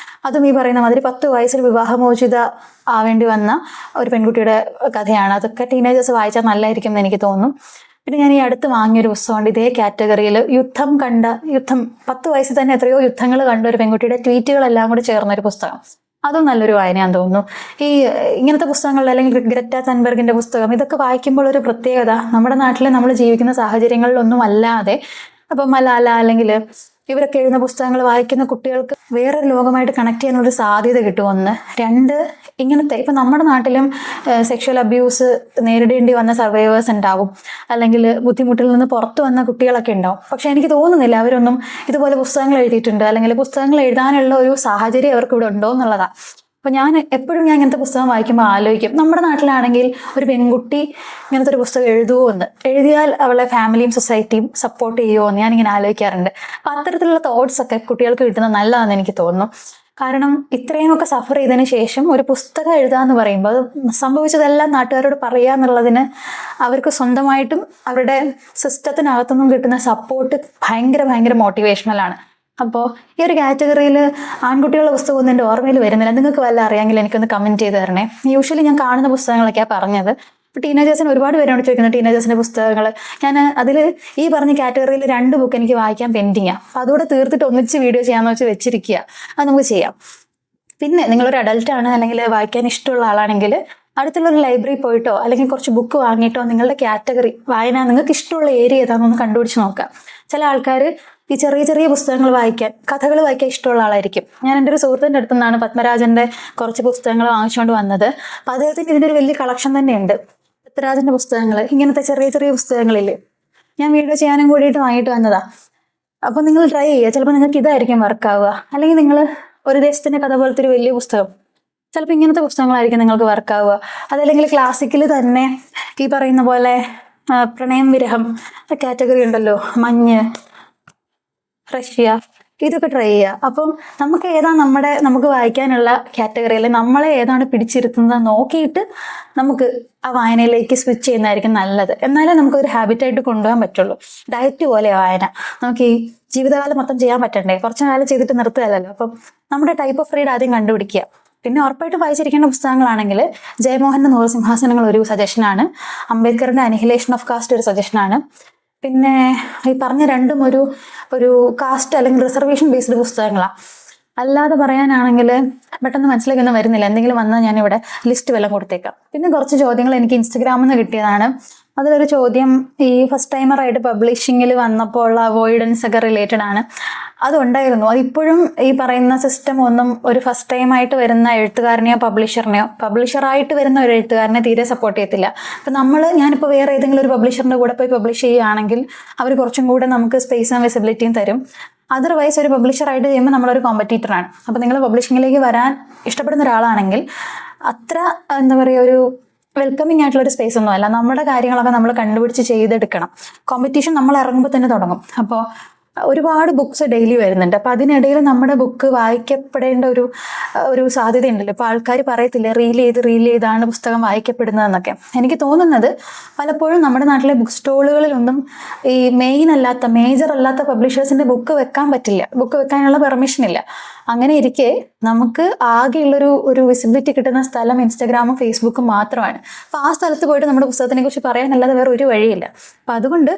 അതും ഈ പറയുന്ന മാതിരി 10 വയസ്സിൽ വിവാഹമോചിത ആവേണ്ടി വന്ന ഒരു പെൺകുട്ടിയുടെ കഥയാണ്. അതൊക്കെ ടീനേജേഴ്സ് വായിച്ചാൽ നല്ലതായിരിക്കും എന്ന് എനിക്ക് തോന്നുന്നു. പിന്നെ ഞാൻ ഈ അടുത്ത് വാങ്ങിയൊരു പുസ്തകമുണ്ട് ഇതേ കാറ്റഗറിയിൽ, 10 വയസ്സിൽ തന്നെ എത്രയോ യുദ്ധങ്ങൾ കണ്ട ഒരു പെൺകുട്ടിയുടെ ട്വീറ്റുകളെല്ലാം കൂടി ചേർന്നൊരു പുസ്തകം. അതും നല്ലൊരു വായനയാന്ന് തോന്നുന്നു. ഇങ്ങനത്തെ പുസ്തകങ്ങളിൽ അല്ലെങ്കിൽ ഗ്രെറ്റ തൻബർഗിന്റെ പുസ്തകം, ഇതൊക്കെ വായിക്കുമ്പോൾ ഒരു പ്രത്യേകത, നമ്മുടെ നാട്ടിൽ നമ്മൾ ജീവിക്കുന്ന സാഹചര്യങ്ങളിലൊന്നും അല്ലാതെ അപ്പം മലാല അല്ലെങ്കിൽ ഇവരൊക്കെ എഴുതുന്ന പുസ്തകങ്ങൾ വായിക്കുന്ന കുട്ടികൾക്ക് വേറൊരു ലോകമായിട്ട് കണക്ട് ചെയ്യാനുള്ളൊരു സാധ്യത കിട്ടും. 1. 2, ഇങ്ങനത്തെ ഇപ്പം നമ്മുടെ നാട്ടിലും സെക്ഷൽ അബ്യൂസ് നേരിടേണ്ടി വന്ന സർവൈവേഴ്സ് ഉണ്ടാവും, അല്ലെങ്കിൽ ബുദ്ധിമുട്ടിൽ നിന്ന് പുറത്തു വന്ന കുട്ടികളൊക്കെ ഉണ്ടാവും. പക്ഷെ എനിക്ക് തോന്നുന്നില്ല അവരൊന്നും ഇതുപോലെ പുസ്തകങ്ങൾ എഴുതിയിട്ടുണ്ട് അല്ലെങ്കിൽ പുസ്തകങ്ങൾ എഴുതാനുള്ള ഒരു സാഹചര്യം അവർക്ക് ഇവിടെ ഉണ്ടോ എന്നുള്ളതാണ്. അപ്പോൾ ഞാൻ ഇങ്ങനത്തെ പുസ്തകം വായിക്കുമ്പോൾ ആലോചിക്കും, നമ്മുടെ നാട്ടിലാണെങ്കിൽ ഒരു പെൺകുട്ടി ഇങ്ങനത്തെ ഒരു പുസ്തകം എഴുതുമോ എന്ന്, എഴുതിയാൽ അവളെ ഫാമിലിയും സൊസൈറ്റിയും സപ്പോർട്ട് ചെയ്യുമോ എന്ന് ഞാനിങ്ങനെ ആലോചിക്കാറുണ്ട്. അപ്പം അത്തരത്തിലുള്ള തോട്ട്സ് ഒക്കെ കുട്ടികൾക്ക് കിട്ടുന്നത് നല്ലതാണെന്ന് എനിക്ക് തോന്നുന്നു. കാരണം ഇത്രയുമൊക്കെ സഫർ ചെയ്തതിന് ശേഷം ഒരു പുസ്തകം എഴുതാന്ന് പറയുമ്പോൾ അത് സംഭവിച്ചതെല്ലാം നാട്ടുകാരോട് പറയുക എന്നുള്ളതിന് അവർക്ക് സ്വന്തമായിട്ടും അവരുടെ സിസ്റ്റത്തിനകത്തുനിന്നും കിട്ടുന്ന സപ്പോർട്ട് ഭയങ്കര മോട്ടിവേഷണലാണ്. അപ്പോൾ ഈ ഒരു കാറ്റഗറിയിൽ ആൺകുട്ടികളുടെ പുസ്തകമൊന്നും എൻ്റെ ഓർമ്മയിൽ വരുന്നില്ല. നിങ്ങൾക്ക് വല്ല അറിയാമെങ്കിൽ എനിക്കൊന്ന് കമൻറ്റ് ചെയ്ത് തരണേ. യൂഷ്വലി ഞാൻ കാണുന്ന പുസ്തകങ്ങളൊക്കെയാണ് പറഞ്ഞത്. ഇപ്പോൾ ടീനേജേഴ്സിന് ഒരുപാട് പേരോട് ചോദിക്കുന്നത് ടീനേജേഴ്സിൻ്റെ പുസ്തകങ്ങൾ. ഞാൻ അതിൽ ഈ പറഞ്ഞ കാറ്റഗറിയിൽ 2 ബുക്ക് എനിക്ക് വായിക്കാൻ പെൻഡിങ്ങാണ്. അപ്പോൾ അതുകൂടെ തീർത്തിട്ട് ഒന്നിച്ച് വീഡിയോ ചെയ്യാമെന്ന് വെച്ചിരിക്കുക. അത് നമുക്ക് ചെയ്യാം. പിന്നെ നിങ്ങളൊരു അഡൽട്ടാണ് അല്ലെങ്കിൽ വായിക്കാൻ ഇഷ്ടമുള്ള ആളാണെങ്കിൽ അടുത്തുള്ളൊരു ലൈബ്രറി പോയിട്ടോ അല്ലെങ്കിൽ കുറച്ച് ബുക്ക് വാങ്ങിയിട്ടോ നിങ്ങളുടെ കാറ്റഗറി വായന നിങ്ങൾക്ക് ഇഷ്ടമുള്ള ഏരിയ ഏതാണെന്നൊന്ന് കണ്ടുപിടിച്ച് നോക്കുക. ചില ആൾക്കാർ ഈ ചെറിയ പുസ്തകങ്ങൾ വായിക്കാൻ, കഥകൾ വായിക്കാൻ ഇഷ്ടമുള്ള ആളായിരിക്കും. ഞാൻ എൻ്റെ ഒരു സുഹൃത്തിൻ്റെ അടുത്തു നിന്നാണ് പത്മരാജൻ്റെ കുറച്ച് പുസ്തകങ്ങൾ വാങ്ങിച്ചുകൊണ്ട് വന്നത്. അപ്പോൾ അദ്ദേഹത്തിന് ഇതിൻ്റെ ഒരു വലിയ കളക്ഷൻ തന്നെയുണ്ട്. പത്മരാജൻ്റെ പുസ്തകങ്ങൾ, ഇങ്ങനത്തെ ചെറിയ പുസ്തകങ്ങളില്ലേ, ഞാൻ വീഡിയോ ചെയ്യാനും കൂടിയിട്ട് വാങ്ങിയിട്ട് വന്നതാണ്. അപ്പോൾ നിങ്ങൾ ട്രൈ ചെയ്യുക, ചിലപ്പോൾ നിങ്ങൾക്ക് ഇതായിരിക്കും വർക്കാവുക. അല്ലെങ്കിൽ നിങ്ങൾ ഒരു ദേശത്തിൻ്റെ കഥ പോലത്തെ ഒരു വലിയ പുസ്തകം, ചിലപ്പോൾ ഇങ്ങനത്തെ പുസ്തകങ്ങളായിരിക്കും നിങ്ങൾക്ക് വർക്കാവുക. അതല്ലെങ്കിൽ ക്ലാസിക്കിൽ തന്നെ ഈ പറയുന്ന പോലെ പ്രണയം വിരഹം കാറ്റഗറി ഉണ്ടല്ലോ, മഞ്ഞ്, റഷ്യ, ഇതൊക്കെ ട്രൈ ചെയ്യുക. അപ്പം നമുക്ക് വായിക്കാനുള്ള കാറ്റഗറിയിൽ നമ്മളെ ഏതാണ് പിടിച്ചിരുത്തുന്നത് നോക്കിയിട്ട് നമുക്ക് ആ വായനയിലേക്ക് സ്വിച്ച് ചെയ്യുന്നതായിരിക്കും നല്ലത്. എന്നാലേ നമുക്കൊരു ഹാബിറ്റായിട്ട് കൊണ്ടുപോകാൻ പറ്റുള്ളൂ. ഡയറ്റ് പോലെ വായന നമുക്ക് ഈ ജീവിതകാലം മൊത്തം ചെയ്യാൻ പറ്റണ്ടേ, കുറച്ചു കാലം ചെയ്തിട്ട് നിർത്തുകയല്ലോ. അപ്പം നമ്മുടെ ടൈപ്പ് ഓഫ് റീഡ് ആദ്യം കണ്ടുപിടിക്കുക. പിന്നെ ഉറപ്പായിട്ട് വായിച്ചിരിക്കേണ്ട പുസ്തകങ്ങളാണെങ്കിൽ ജയമോഹൻ്റെ 100 സിംഹാസനങ്ങൾ ഒരു സജഷനാണ്, അംബേദ്കറിൻ്റെ അനിഹിലേഷൻ ഓഫ് കാസ്റ്റ് ഒരു സജഷനാണ്. പിന്നെ ഈ പറഞ്ഞ 2ഉം ഒരു കാസ്റ്റ് അല്ലെങ്കിൽ റിസർവേഷൻ ബേസ്ഡ് പുസ്തകങ്ങളാണ്. അല്ലാതെ പറയാനാണെങ്കിൽ പെട്ടെന്ന് മനസ്സിലേക്കൊന്നും വരുന്നില്ല. എന്തെങ്കിലും വന്നാൽ ഞാനിവിടെ ലിസ്റ്റ് വല്ലതും കൊടുത്തേക്കാം. പിന്നെ കുറച്ച് ചോദ്യങ്ങൾ എനിക്ക് ഇൻസ്റ്റഗ്രാമിൽ നിന്ന് കിട്ടിയതാണ്. അതിലൊരു ചോദ്യം ഈ ഫസ്റ്റ് ടൈമറായിട്ട് പബ്ലിഷിങ്ങിൽ വന്നപ്പോൾ ഉള്ള അവോയ്ഡൻസ് ഒക്കെ റിലേറ്റഡ് ആണ്. അതുണ്ടായിരുന്നു. അതിപ്പോഴും ഈ പറയുന്ന സിസ്റ്റം ഒന്നും ഒരു ഫസ്റ്റ് ടൈമായിട്ട് വരുന്ന എഴുത്തുകാരനെയോ പബ്ലിഷറായിട്ട് വരുന്ന ഒരു എഴുത്തുകാരനെ തീരെ സപ്പോർട്ട് ചെയ്യത്തില്ല. അപ്പം ഞാനിപ്പോൾ വേറെ ഏതെങ്കിലും ഒരു പബ്ലിഷറിൻ്റെ കൂടെ പോയി പബ്ലിഷ് ചെയ്യുകയാണെങ്കിൽ അവർ കുറച്ചും കൂടെ നമുക്ക് സ്പേസും വിസിബിലിറ്റിയും തരും. അതർവൈസ് ഒരു പബ്ലിഷറായിട്ട് ചെയ്യുമ്പോൾ നമ്മളൊരു കോമ്പറ്റീറ്ററാണ്. അപ്പോൾ നിങ്ങൾ പബ്ലിഷിങ്ങിലേക്ക് വരാൻ ഇഷ്ടപ്പെടുന്ന ഒരാളാണെങ്കിൽ അത്ര ഒരു വെൽക്കമിങ് ആയിട്ടുള്ളൊരു സ്പേസ് ഒന്നും അല്ല. നമ്മുടെ കാര്യങ്ങളൊക്കെ നമ്മൾ കണ്ടുപിടിച്ച് ചെയ്തെടുക്കണം. കോമ്പറ്റീഷൻ നമ്മൾ ഇറങ്ങുമ്പോൾ തന്നെ തുടങ്ങും. അപ്പോൾ ഒരുപാട് ബുക്സ് ഡെയിലി വരുന്നുണ്ട്. അപ്പോൾ അതിനിടയിൽ നമ്മുടെ ബുക്ക് വായിക്കപ്പെടേണ്ട ഒരു സാധ്യത ഉണ്ടല്ലോ. ഇപ്പോൾ ആൾക്കാർ പറയത്തില്ലേ റീൽ ചെയ്താണ് പുസ്തകം വായിക്കപ്പെടുന്നതെന്നൊക്കെ. എനിക്ക് തോന്നുന്നത് പലപ്പോഴും നമ്മുടെ നാട്ടിലെ ബുക്ക് സ്റ്റോളുകളിലൊന്നും ഈ മേജർ അല്ലാത്ത പബ്ലിഷേഴ്സിൻ്റെ ബുക്ക് വെക്കാൻ പറ്റില്ല, ബുക്ക് വെക്കാനുള്ള പെർമിഷൻ ഇല്ല. അങ്ങനെ ഇരിക്കെ നമുക്ക് ആകെയുള്ളൊരു വിസിബിലിറ്റി കിട്ടുന്ന സ്ഥലം ഇൻസ്റ്റാഗ്രാമും ഫേസ്ബുക്കും മാത്രമാണ്. അപ്പോൾ ആ സ്ഥലത്ത് പോയിട്ട് നമ്മുടെ പുസ്തകത്തിനെ കുറിച്ച് പറയാനല്ലാതെ വേറെ ഒരു വഴിയില്ല. അപ്പം അതുകൊണ്ട്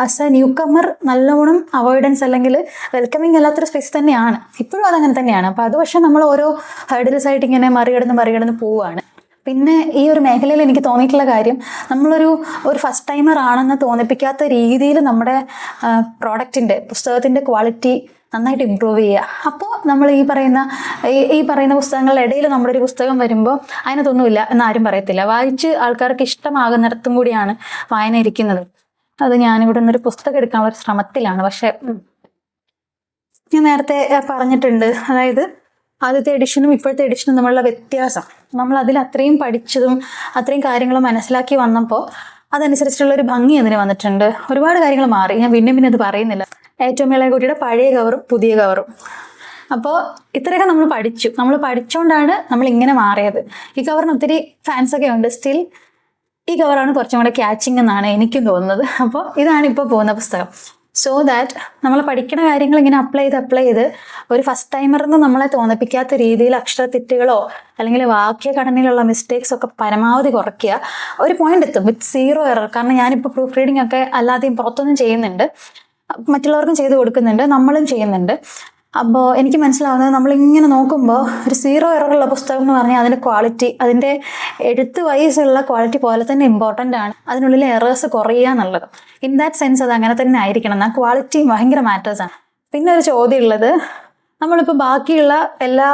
ആസ് എ ന്യൂ കമ്മർ നല്ലോണം അവോയ്ഡൻസ് അല്ലെങ്കിൽ വെൽക്കമിങ് അല്ലാത്തൊരു സ്പേസ് തന്നെയാണ്. ഇപ്പോഴും അതങ്ങനെ തന്നെയാണ്. അപ്പോൾ അത് പക്ഷേ നമ്മൾ ഓരോ ഹേർഡിൽസ് ആയിട്ട് ഇങ്ങനെ മറികടന്ന് പോവുകയാണ്. പിന്നെ ഈ ഒരു മേഖലയിൽ എനിക്ക് തോന്നിയിട്ടുള്ള കാര്യം, നമ്മളൊരു ഫസ്റ്റ് ടൈമർ ആണെന്ന് തോന്നിപ്പിക്കാത്ത രീതിയിൽ നമ്മുടെ പുസ്തകത്തിൻ്റെ ക്വാളിറ്റി നന്നായിട്ട് ഇമ്പ്രൂവ് ചെയ്യുക. അപ്പോൾ നമ്മൾ ഈ പറയുന്ന പുസ്തകങ്ങളുടെ ഇടയിൽ നമ്മുടെ ഒരു പുസ്തകം വരുമ്പോൾ അതിനകത്തൊന്നുമില്ല എന്നാരും പറയത്തില്ല. വായിച്ച് ആൾക്കാർക്ക് ഇഷ്ടമാകുന്നിടത്തും കൂടിയാണ് വായന ഇരിക്കുന്നത്. അത് ഞാനിവിടെ നിന്നൊരു പുസ്തകം എടുക്കാനുള്ള ഒരു ശ്രമത്തിലാണ്. പക്ഷെ ഞാൻ നേരത്തെ പറഞ്ഞിട്ടുണ്ട്, അതായത് ആദ്യത്തെ എഡിഷനും ഇപ്പോഴത്തെ എഡിഷനും തമ്മിലുള്ള വ്യത്യാസം, നമ്മൾ അതിൽ അത്രയും പഠിച്ചതും അത്രയും കാര്യങ്ങൾ മനസ്സിലാക്കി വന്നപ്പോൾ അതനുസരിച്ചുള്ള ഒരു ഭംഗി അതിന് വന്നിട്ടുണ്ട്. ഒരുപാട് കാര്യങ്ങൾ മാറി. ഞാൻ പിന്നെ അത് പറയുന്നില്ല. ഏറ്റവും ഇളയ കുട്ടിയുടെ പഴയ കവറും പുതിയ കവറും. അപ്പോൾ ഇത്രയൊക്കെ നമ്മൾ പഠിച്ചുകൊണ്ടാണ് നമ്മൾ ഇങ്ങനെ മാറിയത്. ഈ കവറിന് ഒത്തിരി ഫാൻസൊക്കെ ഉണ്ട്. സ്റ്റിൽ ഈ കവറാണ് കുറച്ചും കൂടെ ക്യാച്ചിങ് എന്നാണ് എനിക്കും തോന്നുന്നത്. അപ്പോൾ ഇതാണ് ഇപ്പോൾ പോകുന്ന പുസ്തകം. സോ ദാറ്റ് നമ്മൾ പഠിക്കുന്ന കാര്യങ്ങൾ ഇങ്ങനെ അപ്ലൈ ചെയ്ത് ഒരു ഫസ്റ്റ് ടൈമറിന്ന് നമ്മളെ തോന്നിപ്പിക്കാത്ത രീതിയിൽ അക്ഷരത്തെറ്റുകളോ അല്ലെങ്കിൽ വാക്യഘടനയിലുള്ള മിസ്റ്റേക്സ് ഒക്കെ പരമാവധി കുറയ്ക്കുക. ഒരു പോയിന്റ് എത്തും വിത്ത് 0 എറർ. കാരണം ഞാനിപ്പോൾ പ്രൂഫ് റീഡിംഗ് ഒക്കെ അല്ലാതെയും പുറത്തൊന്നും ചെയ്യുന്നുണ്ട്, മറ്റുള്ളവർക്കും ചെയ്ത് കൊടുക്കുന്നുണ്ട്, നമ്മളും ചെയ്യുന്നുണ്ട്. അപ്പോൾ എനിക്ക് മനസ്സിലാവുന്നത്, നമ്മളിങ്ങനെ നോക്കുമ്പോൾ ഒരു 0 എററുള്ള പുസ്തകം എന്ന് പറഞ്ഞാൽ അതിൻ്റെ ക്വാളിറ്റി, അതിൻ്റെ എഴുത്ത് വൈസുള്ള ക്വാളിറ്റി പോലെ തന്നെ ഇമ്പോർട്ടൻ്റ് ആണ് അതിനുള്ളിൽ എറേഴ്സ് കുറയുക എന്നുള്ളത്. ഇൻ ദാറ്റ് സെൻസ് അത് അങ്ങനെ തന്നെ ആയിരിക്കണം. എന്നാൽ ക്വാളിറ്റി ഭയങ്കര മാറ്റേഴ്സാണ്. പിന്നെ ഒരു ചോദ്യം ഉള്ളത്, നമ്മളിപ്പോൾ ബാക്കിയുള്ള എല്ലാ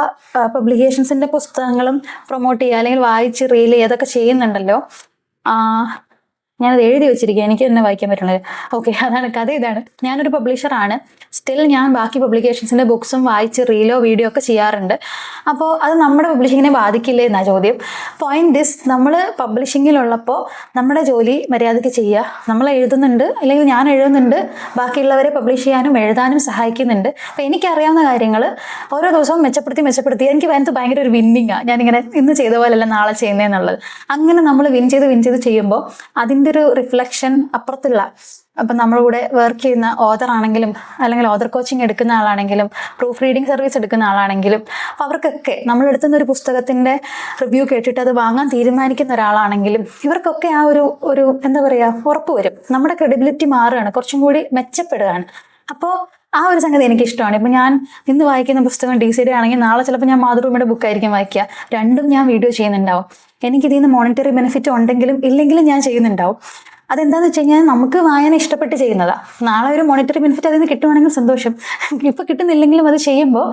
പബ്ലിക്കേഷൻസിൻ്റെ പുസ്തകങ്ങളും പ്രൊമോട്ട് ചെയ്യുക അല്ലെങ്കിൽ വായിച്ച് റീൽ ചെയ്തൊക്കെ ചെയ്യുന്നുണ്ടല്ലോ. ഞാനത് എഴുതി വെച്ചിരിക്കുക, എനിക്ക് തന്നെ വായിക്കാൻ പറ്റുന്നത്. ഓക്കെ, അതാണ് കഥ. ഇതാണ്, ഞാനൊരു പബ്ലിഷറാണ്. സ്റ്റിൽ ഞാൻ ബാക്കി പബ്ലിക്കേഷൻസിൻ്റെ ബുക്സും വായിച്ച് റീലോ വീഡിയോ ഒക്കെ ചെയ്യാറുണ്ട്. അപ്പോൾ അത് നമ്മുടെ പബ്ലിഷിങ്ങിനെ ബാധിക്കില്ലേ എന്നാണ് ചോദ്യം. പോയിന്റ് ദിസ്, നമ്മൾ പബ്ലിഷിങ്ങിലുള്ളപ്പോൾ നമ്മുടെ ജോലി മര്യാദയ്ക്ക് ചെയ്യുക. നമ്മൾ എഴുതുന്നുണ്ട്, അല്ലെങ്കിൽ ഞാൻ എഴുതുന്നുണ്ട്, ബാക്കിയുള്ളവരെ പബ്ലിഷ് ചെയ്യാനും എഴുതാനും സഹായിക്കുന്നുണ്ട്. അപ്പോൾ എനിക്കറിയാവുന്ന കാര്യങ്ങൾ ഓരോ ദിവസവും മെച്ചപ്പെടുത്തി എനിക്ക് അതിനകത്ത് ഭയങ്കര ഒരു വിന്നിങ്ങാണ്. ഞാനിങ്ങനെ ഇന്ന് ചെയ്ത പോലെയല്ല നാളെ ചെയ്യുന്നതെന്നുള്ളത്. അങ്ങനെ നമ്മൾ വിൻ ചെയ്ത് ചെയ്യുമ്പോൾ അതിൻ്റെ ഒരു റിഫ്ലക്ഷൻ അപ്പുറത്തുള്ള, അപ്പം നമ്മളിവിടെ വർക്ക് ചെയ്യുന്ന ഓതർ ആണെങ്കിലും അല്ലെങ്കിൽ ഓതർ കോച്ചിങ് എടുക്കുന്ന ആളാണെങ്കിലും പ്രൂഫ് റീഡിംഗ് സർവീസ് എടുക്കുന്ന ആളാണെങ്കിലും അപ്പോൾ അവർക്കൊക്കെ നമ്മളെടുത്തുന്ന ഒരു പുസ്തകത്തിൻ്റെ റിവ്യൂ കേട്ടിട്ട് അത് വാങ്ങാൻ തീരുമാനിക്കുന്ന ഒരാളാണെങ്കിലും ഇവർക്കൊക്കെ ആ ഒരു എന്താ പറയുക, ഉറപ്പ് വരും. നമ്മുടെ ക്രെഡിബിലിറ്റി മാറുകയാണ്, കുറച്ചും കൂടി മെച്ചപ്പെടുകയാണ്. അപ്പോൾ ആ ഒരു സംഗതി എനിക്കിഷ്ടമാണ്. ഇപ്പം ഞാൻ ഇന്ന് വായിക്കുന്ന പുസ്തകം DCD ആണെങ്കിൽ നാളെ ചിലപ്പോൾ ഞാൻ മാതൃഭൂമിയുടെ ബുക്കായിരിക്കും വായിക്കുക. രണ്ടും ഞാൻ വീഡിയോ ചെയ്യുന്നുണ്ടാവും. എനിക്കിതിൽ നിന്ന് മോണിറ്ററി ബെനിഫിറ്റ് ഉണ്ടെങ്കിലും ഇല്ലെങ്കിലും ഞാൻ ചെയ്യുന്നുണ്ടാവും. അതെന്താണെന്ന് വെച്ച് കഴിഞ്ഞാൽ നമുക്ക് വായന ഇഷ്ടപ്പെട്ട് ചെയ്യുന്നതാണ്. നാളെ ഒരു മോണിറ്ററി ബെനിഫിറ്റ് അതിൽ നിന്ന് കിട്ടുവാണെങ്കിൽ സന്തോഷം. ഇപ്പോൾ കിട്ടുന്നില്ലെങ്കിലും അത് ചെയ്യുമ്പോൾ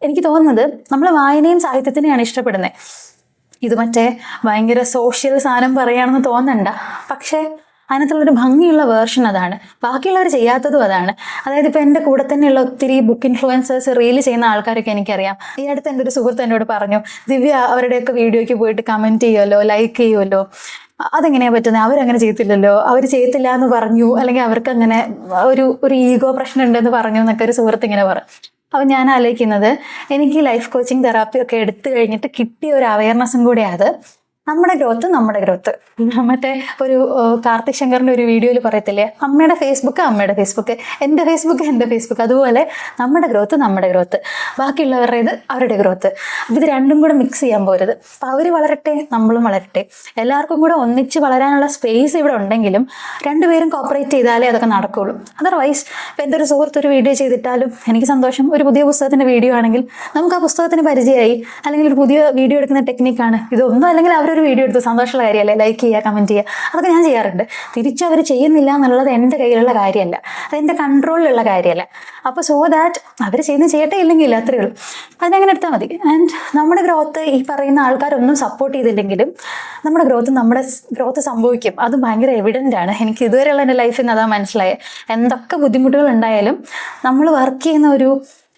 എനിക്ക് തോന്നുന്നത് നമ്മൾ വായനയും സാഹിത്യത്തിനെയാണ് ഇഷ്ടപ്പെടുന്നത്. ഇത് മറ്റേ ഭയങ്കര സോഷ്യൽ സാധനം പറയുകയാണെന്ന് തോന്നണ്ട, പക്ഷേ അതിനകത്തുള്ളൊരു ഭംഗിയുള്ള വേർഷൻ അതാണ്. ബാക്കിയുള്ളവർ ചെയ്യാത്തതും അതാണ്. അതായത് ഇപ്പോൾ എൻ്റെ കൂടെ തന്നെയുള്ള ഒത്തിരി ബുക്ക് ഇൻഫ്ലുവൻസേഴ്സ് റീൽ ചെയ്യുന്ന ആൾക്കാരൊക്കെ എനിക്കറിയാം. ഈ അടുത്ത് എൻ്റെ ഒരു സുഹൃത്ത് എന്നോട് പറഞ്ഞു, ദിവ്യ അവരുടെയൊക്കെ വീഡിയോയ്ക്ക് പോയിട്ട് കമൻറ്റ് ചെയ്യുമല്ലോ, ലൈക്ക് ചെയ്യുമല്ലോ, അതെങ്ങനെയാണ് പറ്റുന്നത്? അവരങ്ങനെ ചെയ്യത്തില്ലല്ലോ, അവർ ചെയ്യത്തില്ല എന്ന് പറഞ്ഞു, അല്ലെങ്കിൽ അവർക്ക് അങ്ങനെ ഒരു ഈഗോ പ്രശ്നം ഉണ്ടെന്ന് പറഞ്ഞു എന്നൊക്കെ ഒരു സുഹൃത്ത് ഇങ്ങനെ പറഞ്ഞു. അപ്പോൾ ഞാൻ ആലോചിക്കുന്നത്, എനിക്ക് ലൈഫ് കോച്ചിങ് തെറാപ്പി ഒക്കെ എടുത്തു കഴിഞ്ഞിട്ട് കിട്ടിയ ഒരു അവയർനെസ്സും കൂടെ അത് നമ്മുടെ ഗ്രോത്ത്. മറ്റേ ഒരു കാർത്തിക് ശങ്കറിൻ്റെ ഒരു വീഡിയോയിൽ പറയത്തില്ലേ, അമ്മയുടെ ഫേസ്ബുക്ക്, എൻ്റെ ഫേസ്ബുക്ക്. അതുപോലെ നമ്മുടെ ഗ്രോത്ത്, ബാക്കിയുള്ളവരുടേത് അവരുടെ ഗ്രോത്ത്. അപ്പോൾ ഇത് രണ്ടും കൂടെ മിക്സ് ചെയ്യാൻ പോരുത്. അപ്പോൾ അവർ വളരട്ടെ, നമ്മളും വളരട്ടെ. എല്ലാവർക്കും കൂടെ ഒന്നിച്ച് വളരാനുള്ള സ്പേസ് ഇവിടെ ഉണ്ടെങ്കിലും രണ്ടുപേരും കോപ്പറേറ്റ് ചെയ്താലേ അതൊക്കെ നടക്കുകയുള്ളൂ. അതർവൈസ് ഇപ്പോൾ എൻ്റെ ഒരു സുഹൃത്ത് ഒരു വീഡിയോ ചെയ്തിട്ടാലും എനിക്ക് സന്തോഷം. ഒരു പുതിയ പുസ്തകത്തിൻ്റെ വീഡിയോ ആണെങ്കിൽ നമുക്ക് ആ പുസ്തകത്തിന് പരിചയമായി, അല്ലെങ്കിൽ ഒരു പുതിയ വീഡിയോ എടുക്കുന്ന ടെക്നിക്കാണ് ഇതൊന്നും, അല്ലെങ്കിൽ അവരൊരു വീഡിയോ എടുത്ത് സന്തോഷമുള്ള കാര്യമല്ലേ, ലൈക്ക് ചെയ്യുക, കമൻറ്റ് ചെയ്യുക, അതൊക്കെ ഞാൻ ചെയ്യാറുണ്ട്. തിരിച്ച് അവർ ചെയ്യുന്നില്ല എന്നുള്ളത് എൻ്റെ കയ്യിലുള്ള കാര്യമല്ല, അതെൻ്റെ കൺട്രോളിലുള്ള കാര്യമല്ല. അപ്പോൾ സോ ദാറ്റ് അവർ ചെയ്യട്ടെ, ഇല്ലെങ്കിൽ അത്രയേ ഉള്ളൂ. അതിനങ്ങനെ എടുത്താൽ മതി. ആൻഡ് നമ്മുടെ ഗ്രോത്ത് ഈ പറയുന്ന ആൾക്കാരൊന്നും സപ്പോർട്ട് ചെയ്തില്ലെങ്കിലും നമ്മുടെ ഗ്രോത്ത് സംഭവിക്കും. അത് ഭയങ്കര എവിഡൻ്റ് ആണ്. എനിക്ക് ഇതുവരെയുള്ള എൻ്റെ ലൈഫിൽ നിന്ന് അതാ മനസ്സിലായത്. എന്തൊക്കെ ബുദ്ധിമുട്ടുകൾ ഉണ്ടായാലും നമ്മൾ വർക്ക് ചെയ്യുന്ന ഒരു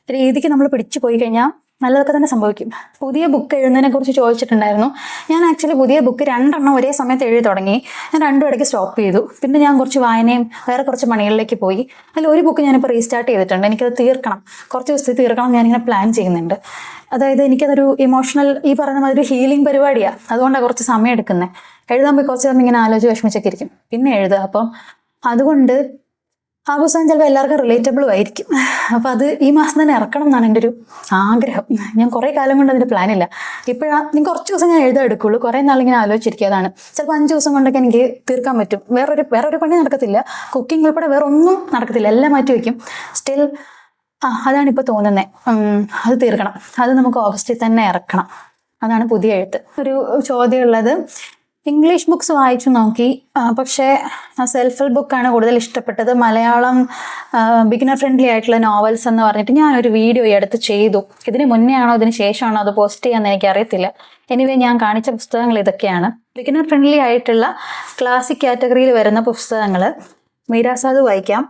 രീതിക്ക് നമ്മൾ പിടിച്ചു പോയി കഴിഞ്ഞാൽ നല്ലതൊക്കെ തന്നെ സംഭവിക്കും. പുതിയ ബുക്ക് എഴുതുന്നതിനെ കുറിച്ച് ചോദിച്ചിട്ടുണ്ടായിരുന്നു. ഞാൻ ആക്ച്വലി പുതിയ ബുക്ക് 2 ഒരേ സമയത്ത് എഴുതി തുടങ്ങി. ഞാൻ 2 ഇടയ്ക്ക് സ്റ്റോപ്പ് ചെയ്തു. പിന്നെ ഞാൻ കുറച്ച് വായനയും വേറെ കുറച്ച് പണികളിലേക്ക് പോയി. അതിൽ ഒരു ബുക്ക് ഞാനിപ്പോൾ റീസ്റ്റാർട്ട് ചെയ്തിട്ടുണ്ട്. എനിക്കത് തീർക്കണം, കുറച്ച് ദിവസത്തിൽ തീർക്കണം. ഞാനിങ്ങനെ പ്ലാൻ ചെയ്യുന്നുണ്ട്. അതായത് എനിക്കതൊരു ഇമോഷണൽ, ഈ പറയുന്ന മാതിരി ഹീലിംഗ് പരിപാടിയാണ്. അതുകൊണ്ടാണ് കുറച്ച് സമയം എടുക്കുന്നത്. എഴുതാൻ പോയി കുറച്ച് സമയം ഇങ്ങനെ ആലോചിച്ച് വിഷമിച്ചൊക്കെ ഇരിക്കും, പിന്നെ എഴുതുക. അപ്പം അതുകൊണ്ട് ആ പുസ്തകം ചിലപ്പോൾ എല്ലാവർക്കും റിലേറ്റബിളും ആയിരിക്കും. അപ്പം അത് ഈ മാസം തന്നെ ഇറക്കണം എന്നാണ് എൻ്റെ ഒരു ആഗ്രഹം. ഞാൻ കുറേ കാലം കൊണ്ട് അതിൻ്റെ പ്ലാനില്ല. ഞാൻ കുറച്ച് ദിവസം ഞാൻ എഴുതാൻ എടുക്കുള്ളൂ. കുറേ നാളിങ്ങനെ ആലോചിച്ചിരിക്കുക. അതാണ് ചിലപ്പോൾ 5 ദിവസം കൊണ്ടൊക്കെ എനിക്ക് തീർക്കാൻ പറ്റും. വേറൊരു പണി നടക്കത്തില്ല, കുക്കിംഗ് ഉൾപ്പെടെ വേറെ ഒന്നും നടക്കത്തില്ല, എല്ലാം മാറ്റി വയ്ക്കും. സ്റ്റിൽ അതാണിപ്പോൾ തോന്നുന്നത്. അത് തീർക്കണം. അത് നമുക്ക് ഓഗസ്റ്റിൽ തന്നെ ഇറക്കണം. അതാണ് പുതിയ എഴുത്ത്. ഒരു ചോദ്യമുള്ളത്, ഇംഗ്ലീഷ് ബുക്സ് വായിച്ചു നോക്കി, പക്ഷേ സെൽഫ് ഹെൽപ്പ് ബുക്കാണ് കൂടുതൽ ഇഷ്ടപ്പെട്ടത്. മലയാളം ബിഗിനർ ഫ്രണ്ട്ലി ആയിട്ടുള്ള നോവൽസ് എന്ന് പറഞ്ഞിട്ട് ഞാനൊരു വീഡിയോ ഈ അടുത്ത് ചെയ്തു. ഇതിന് മുന്നേ ആണോ ഇതിന് ശേഷമാണോ അത് പോസ്റ്റ് ചെയ്യാമെന്ന് എനിക്കറിയത്തില്ല. എനിവേ ഞാൻ കാണിച്ച പുസ്തകങ്ങൾ ഇതൊക്കെയാണ്. ബിഗിനർ ഫ്രണ്ട്ലി ആയിട്ടുള്ള ക്ലാസിക് കാറ്റഗറിയിൽ വരുന്ന പുസ്തകങ്ങൾ മീരാസാദ് വായിക്കാം,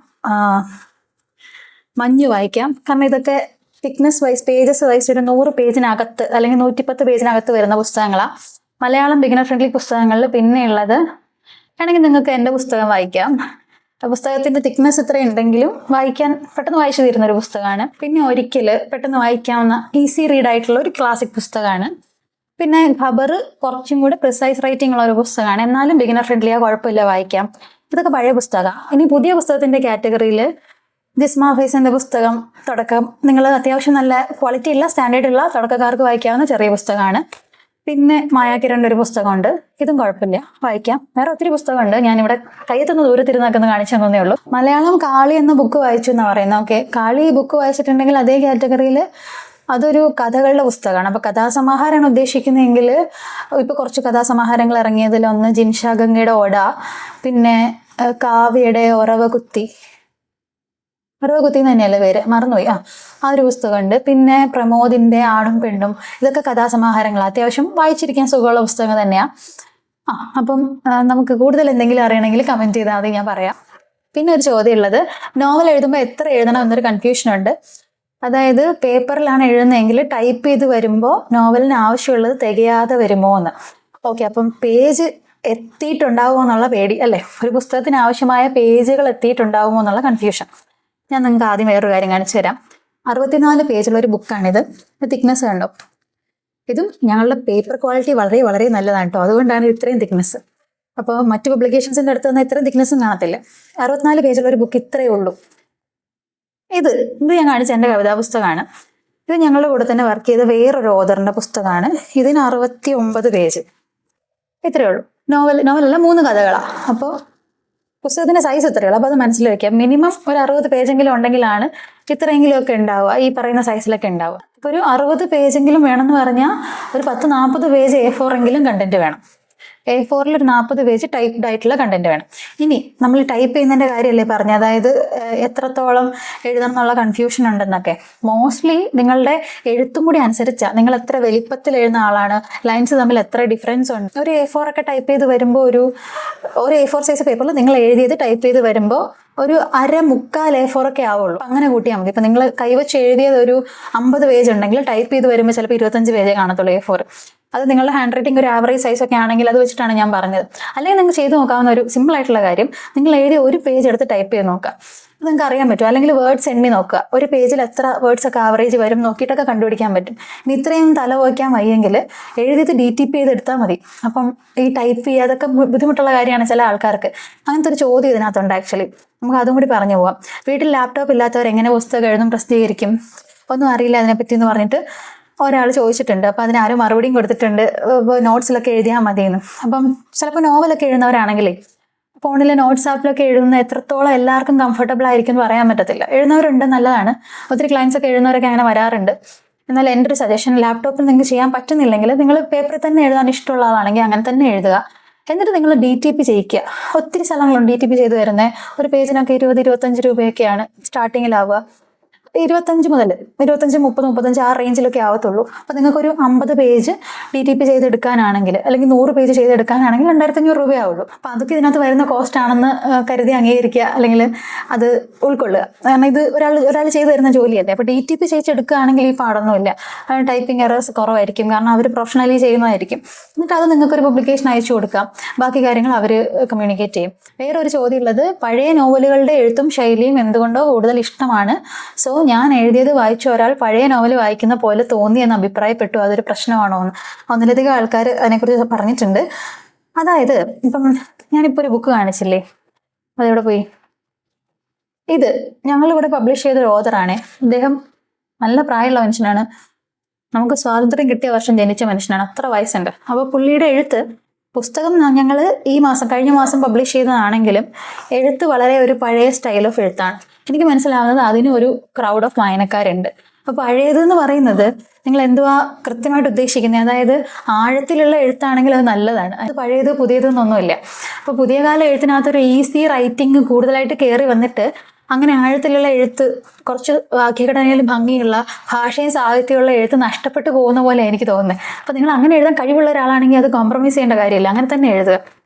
മഞ്ഞ് വായിക്കാം. കാരണം ഇതൊക്കെ തിക്നെസ് വൈസ്, പേജസ് വൈസ് ഒരു 100 പേജിനകത്ത് അല്ലെങ്കിൽ 110 പേജിനകത്ത് വരുന്ന പുസ്തകങ്ങളാണ്. മലയാളം ബിഗിനർ ഫ്രണ്ട്ലി പുസ്തകങ്ങളിൽ പിന്നെയുള്ളത് വേണമെങ്കിൽ നിങ്ങൾക്ക് എൻ്റെ പുസ്തകം വായിക്കാം. പുസ്തകത്തിൻ്റെ തിക്നെസ് ഇത്ര ഉണ്ടെങ്കിലും പെട്ടെന്ന് വായിച്ചു തീരുന്ന ഒരു പുസ്തകമാണ്. പിന്നെ ഒരിക്കൽ പെട്ടെന്ന് വായിക്കാവുന്ന ഈസി റീഡ് ആയിട്ടുള്ള ഒരു ക്ലാസിക് പുസ്തകമാണ്. പിന്നെ ഖബർ കുറച്ചും കൂടെ പ്രിസൈസ് റൈറ്റിംഗ് ഉള്ള ഒരു പുസ്തകമാണ്, എന്നാലും ബിഗിനർ ഫ്രണ്ട്ലിയാ, കുഴപ്പമില്ല, വായിക്കാം. ഇതൊക്കെ പഴയ പുസ്തകമാണ്. ഇനി പുതിയ പുസ്തകത്തിൻ്റെ കാറ്റഗറിയിൽ ജിസ്മ ഫൈസിൻ്റെ പുസ്തകം തുടക്കം, നിങ്ങൾ അത്യാവശ്യം നല്ല ക്വാളിറ്റി ഉള്ള സ്റ്റാൻഡേർഡ് ഉള്ള തുടക്കക്കാർക്ക് വായിക്കാവുന്ന ചെറിയ പുസ്തകമാണ്. പിന്നെ മായാകിരണിൻ്റെ ഒരു പുസ്തകമുണ്ട്, ഇതും കുഴപ്പമില്ല, വായിക്കാം. വേറെ ഒത്തിരി പുസ്തകമുണ്ട്, ഞാനിവിടെ കയ്യെത്തുന്ന ദൂരത്തിരുന്നാക്കുന്ന കാണിച്ചു തന്നേ ഉള്ളൂ. മലയാളം കാളി എന്ന ബുക്ക് വായിച്ചു എന്നാണ് പറയുന്നത്. ഓക്കെ, കാളി ബുക്ക് വായിച്ചിട്ടുണ്ടെങ്കിൽ അതേ കാറ്റഗറിയിൽ അതൊരു കഥകളുടെ പുസ്തകമാണ്. അപ്പോൾ കഥാസമാഹാരമാണ് ഉദ്ദേശിക്കുന്നതെങ്കിൽ ഇപ്പോൾ കുറച്ച് കഥാസമാഹാരങ്ങൾ ഇറങ്ങിയതിലൊന്ന് ജിൻഷാ ഗംഗയുടെ ഓട, പിന്നെ കാവ്യയുടെ ഒറവകുത്തി തന്നെയല്ലേ പേര്, മറന്നുപോയി. ആ ഒരു പുസ്തകമുണ്ട്. പിന്നെ പ്രമോദിന്റെ ആണും പെണ്ണും, ഇതൊക്കെ കഥാസമാഹാരങ്ങൾ, അത്യാവശ്യം വായിച്ചിരിക്കാൻ സുഖമുള്ള പുസ്തകം തന്നെയാണ്. അപ്പം നമുക്ക് കൂടുതൽ എന്തെങ്കിലും അറിയണമെങ്കിൽ കമൻറ്റ് ചെയ്താൽ മതി, ഞാൻ പറയാം. പിന്നെ ഒരു ചോദ്യം ഉള്ളത്, നോവൽ എഴുതുമ്പോൾ എത്ര എഴുതണം എന്നൊരു കൺഫ്യൂഷനുണ്ട്. അതായത് പേപ്പറിലാണ് എഴുതുന്നതെങ്കിൽ ടൈപ്പ് ചെയ്ത് വരുമ്പോൾ നോവലിന് ആവശ്യമുള്ളത് തികയാതെ വരുമോ എന്ന്. ഓക്കെ, അപ്പം പേജ് എത്തിയിട്ടുണ്ടാവുമോ എന്നുള്ള പേടി അല്ലേ, ഒരു പുസ്തകത്തിന് ആവശ്യമായ പേജുകൾ എത്തിയിട്ടുണ്ടാവുമോ എന്നുള്ള കൺഫ്യൂഷൻ. ഞാൻ നിങ്ങൾക്ക് ആദ്യം വേറൊരു കാര്യം കാണിച്ചു തരാം. 64 പേജുള്ള ഒരു ബുക്കാണിത്. തിക്നെസ് കണ്ടോ? ഇതും ഞങ്ങളുടെ പേപ്പർ ക്വാളിറ്റി വളരെ വളരെ നല്ലതാണ് കേട്ടോ, അതുകൊണ്ടാണ് ഇത്രയും തിക്നെസ്. അപ്പോൾ മറ്റു പബ്ലിക്കേഷൻസിൻ്റെ അടുത്ത് നിന്ന് ഇത്രയും തിക്നെസ്സും കാണത്തില്ല. 64 പേജുള്ള ഒരു ബുക്ക് ഇത്രയേ ഉള്ളൂ. ഇത് ഞാൻ കാണിച്ച എൻ്റെ കവിതാ പുസ്തകമാണ്. ഇത് ഞങ്ങളുടെ കൂടെ തന്നെ വർക്ക് ചെയ്ത വേറൊരു ഓതറിൻ്റെ പുസ്തകമാണ്. ഇതിന് 69 പേജ്, ഇത്രയേ ഉള്ളൂ. നോവലല്ല, 3 കഥകളാണ്. അപ്പോൾ പുസ്തകത്തിന്റെ സൈസ് ഇത്രയുള്ളൂ. അപ്പോൾ അത് മനസ്സിൽ വയ്ക്കാം. മിനിമം ഒരു 60 പേജെങ്കിലും ഉണ്ടെങ്കിലാണ് ഇത്രയെങ്കിലും ഒക്കെ ഉണ്ടാവുക, ഈ പറയുന്ന സൈസിലൊക്കെ ഉണ്ടാവുക. ഇപ്പോൾ ഒരു 60 പേജെങ്കിലും വേണമെന്ന് പറഞ്ഞാൽ ഒരു 10-40 പേജ് A4 എങ്കിലും കണ്ടന്റ് വേണം. A4 ഒരു 40 പേജ് ടൈപ്ഡ് ആയിട്ടുള്ള കണ്ടന്റ് വേണം. ഇനി നമ്മൾ ടൈപ്പ് ചെയ്യുന്നതിൻ്റെ കാര്യമല്ലേ പറഞ്ഞത്, അതായത് എത്രത്തോളം എഴുതണം എന്നുള്ള കൺഫ്യൂഷൻ ഉണ്ടെന്നൊക്കെ. മോസ്റ്റ്ലി നിങ്ങളുടെ എഴുത്തും കൂടി അനുസരിച്ചാണ്, നിങ്ങൾ എത്ര വലിപ്പത്തിൽ എഴുതുന്ന ആളാണ്, ലൈൻസ് തമ്മിൽ എത്ര ഡിഫറൻസ് ഉണ്ട്. ഒരു A4 ഒക്കെ ടൈപ്പ് ചെയ്ത് വരുമ്പോൾ ഒരു A4 സൈസ് പേപ്പറിൽ നിങ്ങൾ എഴുതിയത് ടൈപ്പ് ചെയ്ത് വരുമ്പോൾ ഒരു 1/4 A4 ഒക്കെ ആവുള്ളൂ. അങ്ങനെ കൂട്ടിയാൽ മതി. ഇപ്പം നിങ്ങൾ കൈവച്ച് എഴുതിയത് ഒരു 50 പേജ് ഉണ്ടെങ്കിൽ ടൈപ്പ് ചെയ്ത് വരുമ്പോൾ ചിലപ്പോൾ 25 പേജേ കാണത്തുള്ളൂ A4. അത് നിങ്ങളുടെ ഹാൻഡ് റൈറ്റിംഗ് ഒരു ആവറേജ് സൈസ് ഒക്കെ ആണെങ്കിൽ അത് വെച്ചിട്ടാണ് ഞാൻ പറഞ്ഞത്. അല്ലെങ്കിൽ നിങ്ങൾക്ക് ചെയ്ത് നോക്കാവുന്ന ഒരു സിമ്പിൾ ആയിട്ടുള്ള കാര്യം, നിങ്ങൾ എഴുതിയ ഒരു പേജ് എടുത്ത് ടൈപ്പ് ചെയ്ത് നോക്കുക, അത് നിങ്ങൾക്ക് അറിയാൻ പറ്റും. അല്ലെങ്കിൽ വേർഡ്സ് എണ്ണി നോക്കുക, ഒരു പേജിൽ എത്ര വേർഡ്സ് ഒക്കെ ആവറേജ് വരും നോക്കിയിട്ടൊക്കെ കണ്ടുപിടിക്കാൻ പറ്റും. ഇനി ഇത്രയും തല വയ്ക്കാൻ വയ്യെങ്കിൽ എഴുതിയത് DTP ചെയ്തെടുത്താൽ മതി. അപ്പം ഈ ടൈപ്പ് ചെയ്യുക അതൊക്കെ ബുദ്ധിമുട്ടുള്ള കാര്യമാണ് ചില ആൾക്കാർക്ക്. അങ്ങനത്തെ ഒരു ചോദ്യം ഇതിനകത്തുണ്ട് ആക്ച്വലി, നമുക്ക് അതും കൂടി പറഞ്ഞു പോവാം. വീട്ടിൽ ലാപ്ടോപ്പ് ഇല്ലാത്തവർ എങ്ങനെ പുസ്തകം എഴുതും, പ്രസിദ്ധീകരിക്കും, ഒന്നും അറിയില്ല അതിനെപ്പറ്റി എന്ന് പറഞ്ഞിട്ട് ഒരാൾ ചോദിച്ചിട്ടുണ്ട്. അപ്പോൾ അതിനാരും മറുപടിയും കൊടുത്തിട്ടുണ്ട്, നോട്ട്സിലൊക്കെ എഴുതിയാൽ മതിയെന്ന്. അപ്പം ചിലപ്പോൾ നോവലൊക്കെ എഴുതുന്നവരാണെങ്കിലേ ഫോണിലെ നോട്ട്സ് ആപ്പിലൊക്കെ എഴുതുന്ന എത്രത്തോളം എല്ലാവർക്കും കംഫർട്ടബിൾ ആയിരിക്കും എന്ന് പറയാൻ പറ്റത്തില്ല. എഴുതുന്നവരുണ്ട്, നല്ലതാണ്. ഒത്തിരി ക്ലയൻസ് ഒക്കെ എഴുതുന്നവരൊക്കെ അങ്ങനെ വരാറുണ്ട്. എന്നാൽ എൻ്റെ ഒരു സജഷൻ, ലാപ്ടോപ്പിൽ നിങ്ങൾക്ക് ചെയ്യാൻ പറ്റുന്നില്ലെങ്കിൽ നിങ്ങൾ പേപ്പറിൽ തന്നെ എഴുതാൻ ഇഷ്ടമുള്ള ആളാണെങ്കിൽ അങ്ങനെ തന്നെ എഴുതുക. എന്നിട്ട് നിങ്ങൾ DTP ചെയ്യിക്കുക. ഒത്തിരി സ്ഥലങ്ങളുണ്ട് DTP ചെയ്ത് വരുന്നത്. ഒരു പേജിനൊക്കെ 20-25 രൂപയൊക്കെയാണ് സ്റ്റാർട്ടിങ്ങിലാവുക. 25 മുതൽ 25, 30, 35 ആ റേഞ്ചിലൊക്കെ ആവത്തുള്ളൂ. അപ്പോൾ നിങ്ങൾക്കൊരു 50 പേജ് DTP ചെയ്തെടുക്കാനാണെങ്കിൽ, അല്ലെങ്കിൽ 100 പേജ് ചെയ്തെടുക്കാനാണെങ്കിൽ 2500 രൂപയാവുള്ളൂ. അപ്പോൾ അതൊക്കെ ഇതിനകത്ത് വരുന്ന കോസ്റ്റ് ആണെന്ന് കരുതി അംഗീകരിക്കുക, അല്ലെങ്കിൽ അത് ഉൾക്കൊള്ളുക. കാരണം ഇത് ഒരാൾ ചെയ്തു തരുന്ന ജോലിയല്ലേ. അപ്പോൾ DTP ചെയ്തെടുക്കുകയാണെങ്കിൽ ഈ പാടൊന്നുമില്ല, ടൈപ്പിംഗ് എറേഴ്സ് കുറവായിരിക്കും, കാരണം അവർ പ്രൊഫഷണലി ചെയ്യുന്നതായിരിക്കും. എന്നിട്ട് അത് നിങ്ങൾക്കൊരു പബ്ലിക്കേഷൻ അയച്ചു കൊടുക്കാം, ബാക്കി കാര്യങ്ങൾ അവർ കമ്മ്യൂണിക്കേറ്റ് ചെയ്യും. വേറൊരു ചോദ്യം ഉള്ളത്, പഴയ നോവലുകളുടെ എഴുത്തും ശൈലിയും എന്തുകൊണ്ടോ കൂടുതൽ ഇഷ്ടമാണ്. സോ ഞാൻ എഴുതിയത് വായിച്ച ഒരാൾ പഴയ നോവൽ വായിക്കുന്ന പോലെ തോന്നിയെന്ന് അഭിപ്രായപ്പെട്ടു, അതൊരു പ്രശ്നമാണോ എന്ന്. ഒന്നിലധികം ആൾക്കാർ അതിനെക്കുറിച്ച് പറഞ്ഞിട്ടുണ്ട്. അതായത് ഇപ്പം ഞാനിപ്പോൾ ഒരു ബുക്ക് കാണിച്ചില്ലേ, അതെവിടെ പോയി, ഇത് ഞങ്ങളിവിടെ പബ്ലിഷ് ചെയ്ത ഒരു ഓതറാണ്. അദ്ദേഹം നല്ല പ്രായമുള്ള മനുഷ്യനാണ്. നമുക്ക് സ്വാതന്ത്ര്യം കിട്ടിയ വർഷം ജനിച്ച മനുഷ്യനാണ്. അത്ര വയസ്സുണ്ട്. അപ്പോൾ പുള്ളിയുടെ എഴുത്ത് പുസ്തകം ഞങ്ങൾ കഴിഞ്ഞ മാസം പബ്ലിഷ് ചെയ്തതാണെങ്കിലും എഴുത്ത് വളരെ ഒരു പഴയ സ്റ്റൈൽ ഓഫ് എഴുത്താണ്. എനിക്ക് മനസ്സിലാവുന്നത് അതിന് ഒരു ക്രൗഡ് ഓഫ് വായനക്കാരുണ്ട്. അപ്പോൾ പഴയതെന്ന് പറയുന്നത് നിങ്ങൾ എന്തുവാ കൃത്യമായിട്ട് ഉദ്ദേശിക്കുന്നത്? അതായത് ആഴത്തിലുള്ള എഴുത്താണെങ്കിൽ അത് നല്ലതാണ്. അത് പഴയത് പുതിയതെന്നൊന്നുമില്ല. അപ്പോൾ പുതിയ കാല എഴുത്തിനകത്തൊരു ഈസി റൈറ്റിംഗ് കൂടുതലായിട്ട് കയറി വന്നിട്ട് അങ്ങനെ ആഴത്തിലുള്ള എഴുത്ത്, കുറച്ച് വാക്യഘടനയിൽ ഭംഗിയുള്ള ഭാഷയും സാഹിത്യമുള്ള എഴുത്ത് നഷ്ടപ്പെട്ടു പോകുന്ന പോലെ എനിക്ക് തോന്നുന്നത്. അപ്പോൾ നിങ്ങൾ അങ്ങനെ എഴുതാൻ കഴിവുള്ള ഒരാളാണെങ്കിൽ അത് കോംപ്രമൈസ് ചെയ്യേണ്ട കാര്യമില്ല, അങ്ങനെ തന്നെ എഴുതുക.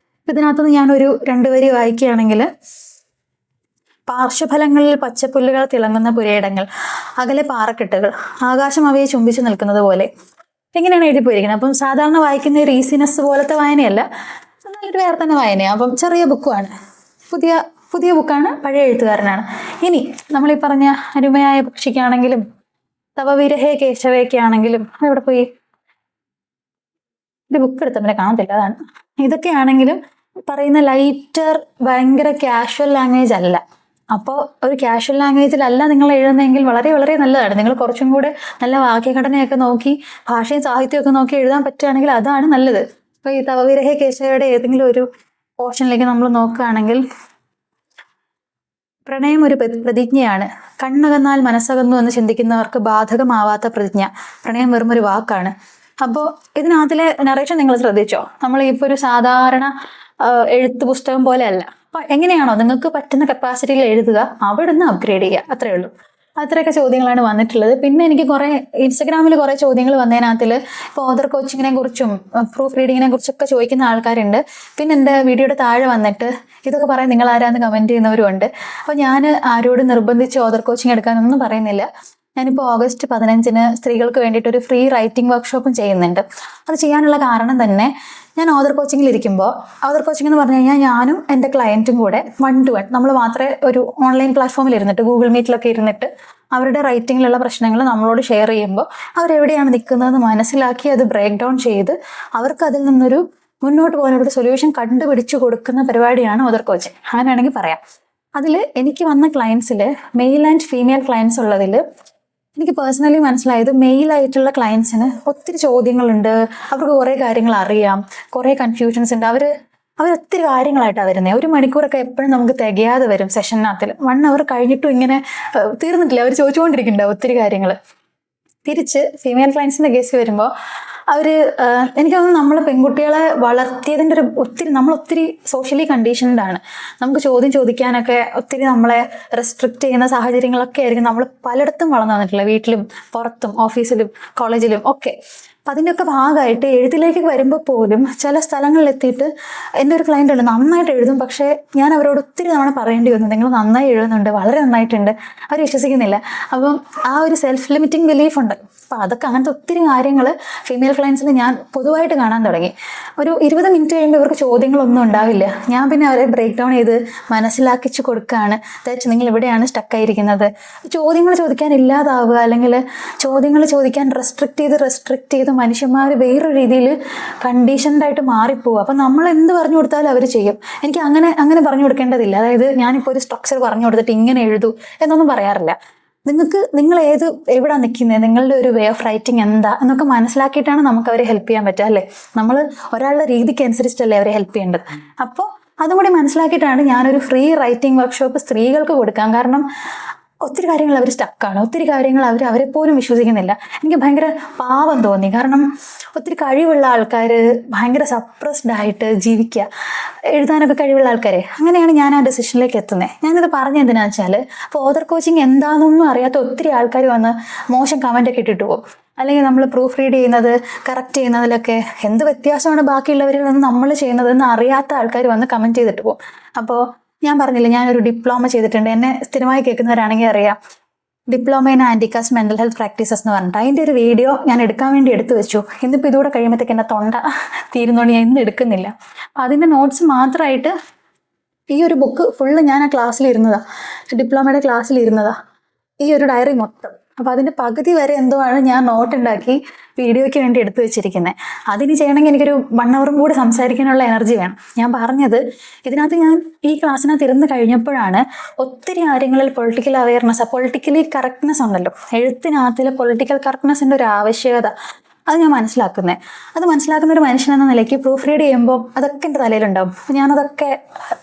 ഇതിനകത്തുനിന്ന് ഞാനൊരു 2 വരി വായിക്കുകയാണെങ്കിൽ, പാർശ്വഫലങ്ങളിൽ പച്ചപ്പുല്ലുകൾ തിളങ്ങുന്ന പുരയിടങ്ങൾ, അകലെ പാറക്കെട്ടുകൾ, ആകാശം അവയെ ചുംബിച്ചു നിൽക്കുന്നത് പോലെ. ഇങ്ങനെയാണ് എഴുതി പോയിരിക്കുന്നത്. അപ്പം സാധാരണ വായിക്കുന്ന ഒരു ഈസിനെസ് പോലത്തെ വായനയല്ല, നല്ലൊരു വേറെ തന്നെ വായനയാണ്. അപ്പം ചെറിയ ബുക്കുമാണ്, പുതിയ ബുക്കാണ്, പഴയ എഴുത്തുകാരനാണ്. ഇനി നമ്മൾ ഈ പറഞ്ഞ അരുമയായ പക്ഷിക്കാണെങ്കിലും തവവിരഹേ കേശവയൊക്കെ ആണെങ്കിലും, എവിടെ പോയി ഒരു ബുക്ക് എടുത്തവരെ കാണത്തില്ല, അതാണ്. ഇതൊക്കെ ആണെങ്കിലും പറയുന്ന ലൈറ്റർ ഭയങ്കര കാഷ്വൽ ലാംഗ്വേജ് അല്ല. അപ്പോൾ ഒരു കാഷ്വൽ ലാംഗ്വേജിലല്ല നിങ്ങൾ എഴുതുന്നതെങ്കിൽ വളരെ വളരെ നല്ലതാണ്. നിങ്ങൾ കുറച്ചും കൂടെ നല്ല വാക്യഘടനയൊക്കെ നോക്കി ഭാഷയും സാഹിത്യമൊക്കെ നോക്കി എഴുതാൻ പറ്റുകയാണെങ്കിൽ അതാണ് നല്ലത്. അപ്പോൾ ഈ തവവിരഹേ കേശവയുടെ ഏതെങ്കിലും ഒരു പോർഷനിലേക്ക് നമ്മൾ നോക്കുകയാണെങ്കിൽ, പ്രണയം ഒരു പ്രതിജ്ഞയാണ്, കണ്ണകന്നാൽ മനസ്സകന്നു എന്ന് ചിന്തിക്കുന്നവർക്ക് ബാധകമാവാത്ത പ്രതിജ്ഞ. പ്രണയം വെറും ഒരു വാക്കാണ്. അപ്പോൾ ഇതിനകത്തിലെ നറേഷൻ നിങ്ങൾ ശ്രദ്ധിച്ചോ? നമ്മളിപ്പോൾ ഒരു സാധാരണ എഴുത്ത് പുസ്തകം പോലെ അല്ല. അപ്പോൾ എങ്ങനെയാണോ നിങ്ങൾക്ക് പറ്റുന്ന കപ്പാസിറ്റിയിൽ എഴുതുക, അവിടെ നിന്ന് അപ്ഗ്രേഡ് ചെയ്യുക, അത്രയേ ഉള്ളൂ. അത്രയൊക്കെ ചോദ്യങ്ങളാണ് വന്നിട്ടുള്ളത്. പിന്നെ എനിക്ക് ഇൻസ്റ്റഗ്രാമിൽ കുറേ ചോദ്യങ്ങൾ വന്നതിനകത്തിൽ ഇപ്പോൾ ഓതർ കോച്ചിങ്ങിനെ കുറിച്ചും പ്രൂഫ് റീഡിങ്ങിനെ കുറിച്ചൊക്കെ ചോദിക്കുന്ന ആൾക്കാരുണ്ട്. പിന്നെ എൻ്റെ വീഡിയോയുടെ താഴെ വന്നിട്ട് ഇതൊക്കെ പറയാൻ നിങ്ങൾ ആരാന്ന് കമൻറ്റ് ചെയ്യുന്നവരും ഉണ്ട്. അപ്പോൾ ഞാൻ ആരോടും നിർബന്ധിച്ച് ഓതർ കോച്ചിങ് എടുക്കാനൊന്നും പറയുന്നില്ല. ഞാനിപ്പോൾ ഓഗസ്റ്റ് 15-ന് സ്ത്രീകൾക്ക് വേണ്ടിയിട്ട് ഒരു ഫ്രീ റൈറ്റിംഗ് വർക്ക്ഷോപ്പും ചെയ്യുന്നുണ്ട്. അത് ചെയ്യാനുള്ള കാരണം തന്നെ, ഞാൻ ഓതർ കോച്ചിങ്ങിൽ ഇരിക്കുമ്പോൾ, ഓതർ കോച്ചിങ് എന്ന് പറഞ്ഞു കഴിഞ്ഞാൽ ഞാനും എൻ്റെ ക്ലയൻറ്റും കൂടെ 1 to 1 നമ്മൾ മാത്രമേ ഒരു ഓൺലൈൻ പ്ലാറ്റ്ഫോമിൽ ഇരുന്നിട്ട്, ഗൂഗിൾ മീറ്റിലൊക്കെ ഇരുന്നിട്ട് അവരുടെ റൈറ്റിങ്ങിലുള്ള പ്രശ്നങ്ങൾ നമ്മളോട് ഷെയർ ചെയ്യുമ്പോൾ അവരെവിടെയാണ് നിൽക്കുന്നതെന്ന് മനസ്സിലാക്കി അത് ബ്രേക്ക് ഡൗൺ ചെയ്ത് അവർക്ക് അതിൽ നിന്നൊരു മുന്നോട്ട് പോകാനൊരു സൊല്യൂഷൻ കണ്ടുപിടിച്ചു കൊടുക്കുന്ന പരിപാടിയാണ് ഓതർ കോച്ചിങ്. അങ്ങനെയാണെങ്കിൽ പറയാം. അതിൽ എനിക്ക് വന്ന ക്ലയൻസിൽ മെയിൽ ആൻഡ് ഫീമെയിൽ ക്ലയൻസ് ഉള്ളതിൽ എനിക്ക് പേഴ്സണലി മനസ്സിലായത്, മെയിലായിട്ടുള്ള ക്ലയൻസിന് ഒത്തിരി ചോദ്യങ്ങളുണ്ട്, അവർക്ക് കുറേ കാര്യങ്ങൾ അറിയാം, കുറേ കൺഫ്യൂഷൻസ് ഉണ്ട്. അവർ ഒത്തിരി കാര്യങ്ങളായിട്ടാണ് വരുന്നത്. 1 മണിക്കൂറൊക്കെ എപ്പോഴും നമുക്ക് തികയാതെ വരും സെഷനകത്തിൽ. 1 അവർ കഴിഞ്ഞിട്ടും ഇങ്ങനെ തീർന്നിട്ടില്ല, അവർ ചോദിച്ചുകൊണ്ടിരിക്കുന്നുണ്ടാവും ഒത്തിരി കാര്യങ്ങൾ. തിരിച്ച് ഫീമെയിൽ ക്ലയൻസിൻ്റെ കേസ് വരുമ്പോൾ എനിക്ക് തോന്നുന്നു നമ്മൾ പെൺകുട്ടികളെ വളർത്തിയതിൻ്റെ നമ്മൾ ഒത്തിരി സോഷ്യലി കണ്ടീഷൻഡ് ആണ്. നമുക്ക് ചോദ്യം ചോദിക്കാനൊക്കെ ഒത്തിരി നമ്മളെ റെസ്ട്രിക്റ്റ് ചെയ്യുന്ന സാഹചര്യങ്ങളൊക്കെ ആയിരിക്കും നമ്മൾ പലയിടത്തും വളർന്നു വന്നിട്ടുള്ളത്, വീട്ടിലും പുറത്തും ഓഫീസിലും കോളേജിലും ഒക്കെ. അപ്പം അതിൻ്റെയൊക്കെ ഭാഗമായിട്ട് എഴുത്തിലേക്ക് വരുമ്പോൾ പോലും ചില സ്ഥലങ്ങളിൽ എത്തിയിട്ട് എൻ്റെ ഒരു ക്ലയൻ്റ് ഉണ്ട്, നന്നായിട്ട് എഴുതും, പക്ഷേ ഞാൻ അവരോട് ഒത്തിരി തവണ പറയേണ്ടി വന്നു, നിങ്ങൾ നന്നായി എഴുതുന്നുണ്ട്, വളരെ നന്നായിട്ടുണ്ട്, അവർ വിശ്വസിക്കുന്നില്ല. അപ്പം ആ ഒരു സെൽഫ് ലിമിറ്റിംഗ് ബിലീഫ് ഉണ്ട്. അപ്പം അതൊക്കെ അങ്ങനത്തെ ഒത്തിരി കാര്യങ്ങൾ ഫീമെയിൽ ക്ലയൻസിന് ഞാൻ പൊതുവായിട്ട് കാണാൻ തുടങ്ങി. ഒരു 20 മിനിറ്റ് കഴിയുമ്പോൾ ഇവർക്ക് ചോദ്യങ്ങളൊന്നും ഉണ്ടാവില്ല. ഞാൻ പിന്നെ അവരെ ബ്രേക്ക് ഡൗൺ ചെയ്ത് മനസ്സിലാക്കിച്ച് കൊടുക്കുകയാണ്, നിങ്ങൾ ഇവിടെയാണ് സ്റ്റക്കായിരിക്കുന്നത്. ചോദ്യങ്ങൾ ചോദിക്കാൻ ഇല്ലാതാവുക, അല്ലെങ്കിൽ ചോദ്യങ്ങൾ ചോദിക്കാൻ റെസ്ട്രിക്റ്റ് ചെയ്ത് മനുഷ്യന്മാർ വേറൊരു രീതിയിൽ കണ്ടീഷൻഡായിട്ട് മാറിപ്പോവുക. അപ്പം നമ്മൾ എന്ത് പറഞ്ഞു കൊടുത്താലും അവർ ചെയ്യും. എനിക്ക് അങ്ങനെ പറഞ്ഞു കൊടുക്കേണ്ടതില്ല. അതായത് ഞാനിപ്പോൾ ഒരു സ്ട്രക്ചർ പറഞ്ഞു കൊടുത്തിട്ട് ഇങ്ങനെ എഴുതൂ എന്നൊന്നും പറയാറില്ല. നിങ്ങൾ എവിടെ നിൽക്കുന്നത്, നിങ്ങളുടെ ഒരു വേ ഓഫ് റൈറ്റിംഗ് എന്താ എന്നൊക്കെ മനസ്സിലാക്കിയിട്ടാണ് നമുക്ക് അവരെ ഹെൽപ്പ് ചെയ്യാൻ പറ്റുക, അല്ലേ? നമ്മൾ ഒരാളുടെ രീതിക്ക് അനുസരിച്ചിട്ടല്ലേ അവരെ ഹെൽപ്പ് ചെയ്യേണ്ടത്. അപ്പോൾ അതും കൂടി മനസ്സിലാക്കിയിട്ടാണ് ഞാനൊരു ഫ്രീ റൈറ്റിംഗ് വർക്ക്ഷോപ്പ് സ്ത്രീകൾക്ക് കൊടുക്കാം. കാരണം ഒത്തിരി കാര്യങ്ങൾ അവർ സ്റ്റക്കാണ്, ഒത്തിരി കാര്യങ്ങൾ അവരെപ്പോലും വിശ്വസിക്കുന്നില്ല. എനിക്ക് ഭയങ്കര പാവം തോന്നി. കാരണം ഒത്തിരി കഴിവുള്ള ആൾക്കാർ ഭയങ്കര സപ്രസ്ഡ് ആയിട്ട് ജീവിക്കുക, എഴുതാനൊക്കെ കഴിവുള്ള ആൾക്കാരെ. അങ്ങനെയാണ് ഞാൻ ആ ഡെസിഷനിലേക്ക് എത്തുന്നത്. ഞാനിത് പറഞ്ഞ എന്തിനാണെന്ന് വെച്ചാൽ, അപ്പോൾ ഓതർ കോച്ചിങ് എന്താണെന്നൊന്നും അറിയാത്ത ഒത്തിരി ആൾക്കാർ വന്ന് മോശം കമൻ്റൊക്കെ ഇട്ടിട്ട് പോകും. അല്ലെങ്കിൽ നമ്മൾ പ്രൂഫ് റീഡ് ചെയ്യുന്നത്, കറക്റ്റ് ചെയ്യുന്നതിലൊക്കെ എന്ത് വ്യത്യാസമാണ് ബാക്കിയുള്ളവരിൽ നിന്ന് നമ്മൾ ചെയ്യുന്നതെന്ന് അറിയാത്ത ആൾക്കാർ വന്ന് കമൻറ്റ് ചെയ്തിട്ട് പോകും. അപ്പോൾ ഞാൻ പറഞ്ഞില്ല, ഞാനൊരു ഡിപ്ലോമ ചെയ്തിട്ടുണ്ട്. എന്നെ സ്ഥിരമായി കേൾക്കുന്നവരാണെങ്കിൽ അറിയാം, diploma in anti caste mental health practices എന്ന് പറഞ്ഞിട്ട് അതിൻ്റെ ഒരു വീഡിയോ ഞാൻ എടുക്കാൻ വേണ്ടി എടുത്തു വെച്ചു. ഇന്നിപ്പോൾ ഇതുകൂടെ കഴിയുമ്പോഴത്തേക്ക് എൻ്റെ തൊണ്ട തീരുന്നതുകൊണ്ട് ഞാൻ ഇന്ന് എടുക്കുന്നില്ല. അപ്പം അതിൻ്റെ നോട്ട്സ് മാത്രമായിട്ട് ഈ ഒരു ബുക്ക് ഫുള്ള് ഞാൻ ആ ക്ലാസ്സിലിരുന്നതാണ്, ഡിപ്ലോമയുടെ ക്ലാസ്സിലിരുന്നതാണ്. ഈ ഒരു ഡയറി മൊത്തം അപ്പോൾ അതിൻ്റെ പകുതി വരെ എന്തോ ആണ് ഞാൻ നോട്ടുണ്ടാക്കി വീഡിയോയ്ക്ക് വേണ്ടി എടുത്തു വെച്ചിരിക്കുന്നത്. അതിന് ചെയ്യണമെങ്കിൽ എനിക്കൊരു 1 hour കൂടി സംസാരിക്കാനുള്ള എനർജി വേണം. ഞാൻ പറഞ്ഞത് ഇതിനകത്ത് ഞാൻ ഈ ക്ലാസ്സിനകത്ത് ഇരുന്ന് കഴിഞ്ഞപ്പോഴാണ് ഒത്തിരി കാര്യങ്ങളിൽ പൊളിറ്റിക്കൽ അവയർനെസ്, പൊളിറ്റിക്കലി കറക്റ്റ്നെസ് ഉണ്ടല്ലോ, എഴുത്തിനകത്തിലെ പൊളിറ്റിക്കൽ കറക്റ്റ്നെസ്സിൻ്റെ ഒരു ആവശ്യകത അത് ഞാൻ മനസ്സിലാക്കുന്നത്. അത് മനസ്സിലാക്കുന്ന ഒരു മനുഷ്യൻ എന്ന നിലയ്ക്ക് പ്രൂഫ് റീഡ് ചെയ്യുമ്പോൾ അതൊക്കെ എൻ്റെ തലയിലുണ്ടാവും. അപ്പോൾ ഞാനതൊക്കെ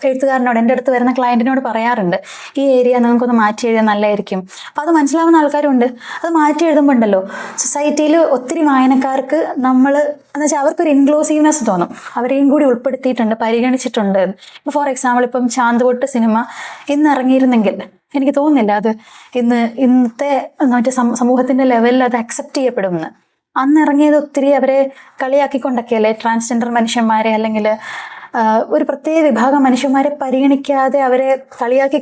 എഴുത്തുകാരനോട്, എൻ്റെ അടുത്ത് വരുന്ന ക്ലയൻറ്റിനോട് പറയാറുണ്ട്, ഈ ഏരിയ നിങ്ങൾക്കൊന്ന് മാറ്റി എഴുതിയാൽ നല്ലതായിരിക്കും. അപ്പോൾ അത് മനസ്സിലാവുന്ന ആൾക്കാരുണ്ട്. അത് മാറ്റി എഴുതുമ്പോൾ ഉണ്ടല്ലോ, സൊസൈറ്റിയിൽ ഒത്തിരി വായനക്കാർക്ക് നമ്മൾ എന്ന് വെച്ചാൽ അവർക്കൊരു ഇൻക്ലൂസീവ്നെസ് തോന്നും, അവരെയും കൂടി ഉൾപ്പെടുത്തിയിട്ടുണ്ട്, പരിഗണിച്ചിട്ടുണ്ട്. ഇപ്പോൾ ഫോർ എക്സാമ്പിൾ ഇപ്പം ചാന്തുപൊട്ട് സിനിമ ഇന്ന് ഇറങ്ങിയിരുന്നെങ്കിൽ എനിക്ക് തോന്നുന്നില്ല അത് ഇന്നത്തെ മറ്റേ സമൂഹത്തിൻ്റെ ലെവലിൽ അത് അക്സെപ്റ്റ് ചെയ്യപ്പെടുമെന്ന്. അന്ന് ഇറങ്ങിയത് ഒത്തിരി അവരെ കളിയാക്കിക്കൊണ്ടൊക്കെയല്ലേ, ട്രാൻസ്ജെൻഡർ മനുഷ്യന്മാരെ അല്ലെങ്കിൽ ഒരു പ്രത്യേക വിഭാഗം മനുഷ്യന്മാരെ പരിഗണിക്കാതെ അവരെ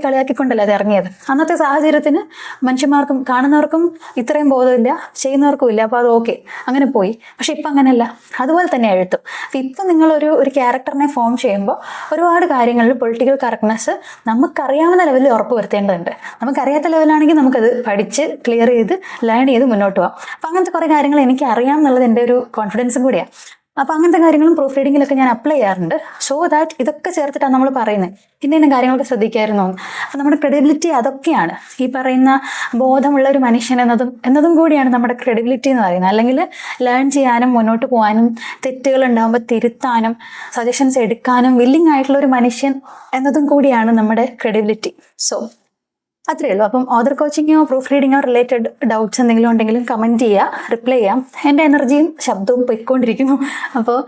കളിയാക്കിക്കൊണ്ടല്ലേ അത് ഇറങ്ങിയത്. അന്നത്തെ സാഹചര്യത്തിന് മനുഷ്യന്മാർക്കും കാണുന്നവർക്കും ഇത്രയും ബോധമില്ല, ചെയ്യുന്നവർക്കും ഇല്ല. അപ്പോൾ അത് ഓക്കെ, അങ്ങനെ പോയി. പക്ഷെ ഇപ്പം അങ്ങനെയല്ല. അതുപോലെ തന്നെ എഴുത്തും. അപ്പം ഇപ്പം നിങ്ങളൊരു ക്യാരക്ടറിനെ ഫോം ചെയ്യുമ്പോൾ ഒരുപാട് കാര്യങ്ങളിൽ പൊളിറ്റിക്കൽ കറക്റ്റ്നെസ് നമുക്കറിയാവുന്ന ലെവലിൽ ഉറപ്പ് വരുത്തേണ്ടതുണ്ട്. നമുക്കറിയാത്ത ലെവലാണെങ്കിൽ നമുക്കത് പഠിച്ച് ക്ലിയർ ചെയ്ത് ലേൺ ചെയ്ത് മുന്നോട്ട് പോകാം. അപ്പം അങ്ങനത്തെ കുറേ കാര്യങ്ങൾ എനിക്ക് അറിയാം എന്നുള്ളത് എൻ്റെ ഒരു കോൺഫിഡൻസും കൂടിയാണ്. അപ്പോൾ അങ്ങനത്തെ കാര്യങ്ങളും പ്രൂഫ് റീഡിങ്ങിലൊക്കെ ഞാൻ അപ്ലൈ ചെയ്യാറുണ്ട്. സോ ദാറ്റ് ഇതൊക്കെ ചേർത്തിട്ടാണ് നമ്മൾ പറയുന്നത് ഇന്ന കാര്യങ്ങളൊക്കെ ശ്രദ്ധിക്കായിരുന്നു. അപ്പം നമ്മുടെ ക്രെഡിബിലിറ്റി അതൊക്കെയാണ്. ഈ പറയുന്ന ബോധമുള്ള ഒരു മനുഷ്യൻ എന്നതും കൂടിയാണ് നമ്മുടെ ക്രെഡിബിലിറ്റി എന്ന് പറയുന്നത്. അല്ലെങ്കിൽ ലേൺ ചെയ്യാനും മുന്നോട്ട് പോകാനും തെറ്റുകൾ ഉണ്ടാകുമ്പോൾ തിരുത്താനും സജഷൻസ് എടുക്കാനും വില്ലിങ് ആയിട്ടുള്ള ഒരു മനുഷ്യൻ എന്നതും കൂടിയാണ് നമ്മുടെ ക്രെഡിബിലിറ്റി. സോ അത്രയേ ഉള്ളൂ. അപ്പം ഓതർ കോച്ചിങ്ങോ പ്രൂഫ് റീഡിങ്ങോ റിലേറ്റഡ് ഡൗട്ട്സ് എന്തെങ്കിലും ഉണ്ടെങ്കിലും കമൻറ്റ് ചെയ്യുക, റിപ്ലൈ ചെയ്യാം. എൻ്റെ എനർജിയും ശബ്ദവും പോയിക്കൊണ്ടിരിക്കുന്നു. അപ്പോൾ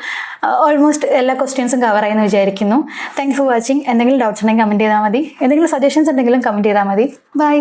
ഓൾമോസ്റ്റ് എല്ലാ ക്വസ്റ്റ്യൻസും കവർ ആയെന്ന് വിചാരിക്കുന്നു. Thank you for watching. എന്തെങ്കിലും ഡൗട്ട്സ് ഉണ്ടെങ്കിൽ കമൻറ്റ് ചെയ്താൽ മതി. എന്തെങ്കിലും സജഷൻസ് ഉണ്ടെങ്കിലും കമൻറ്റ് ചെയ്താൽ മതി. ബൈ.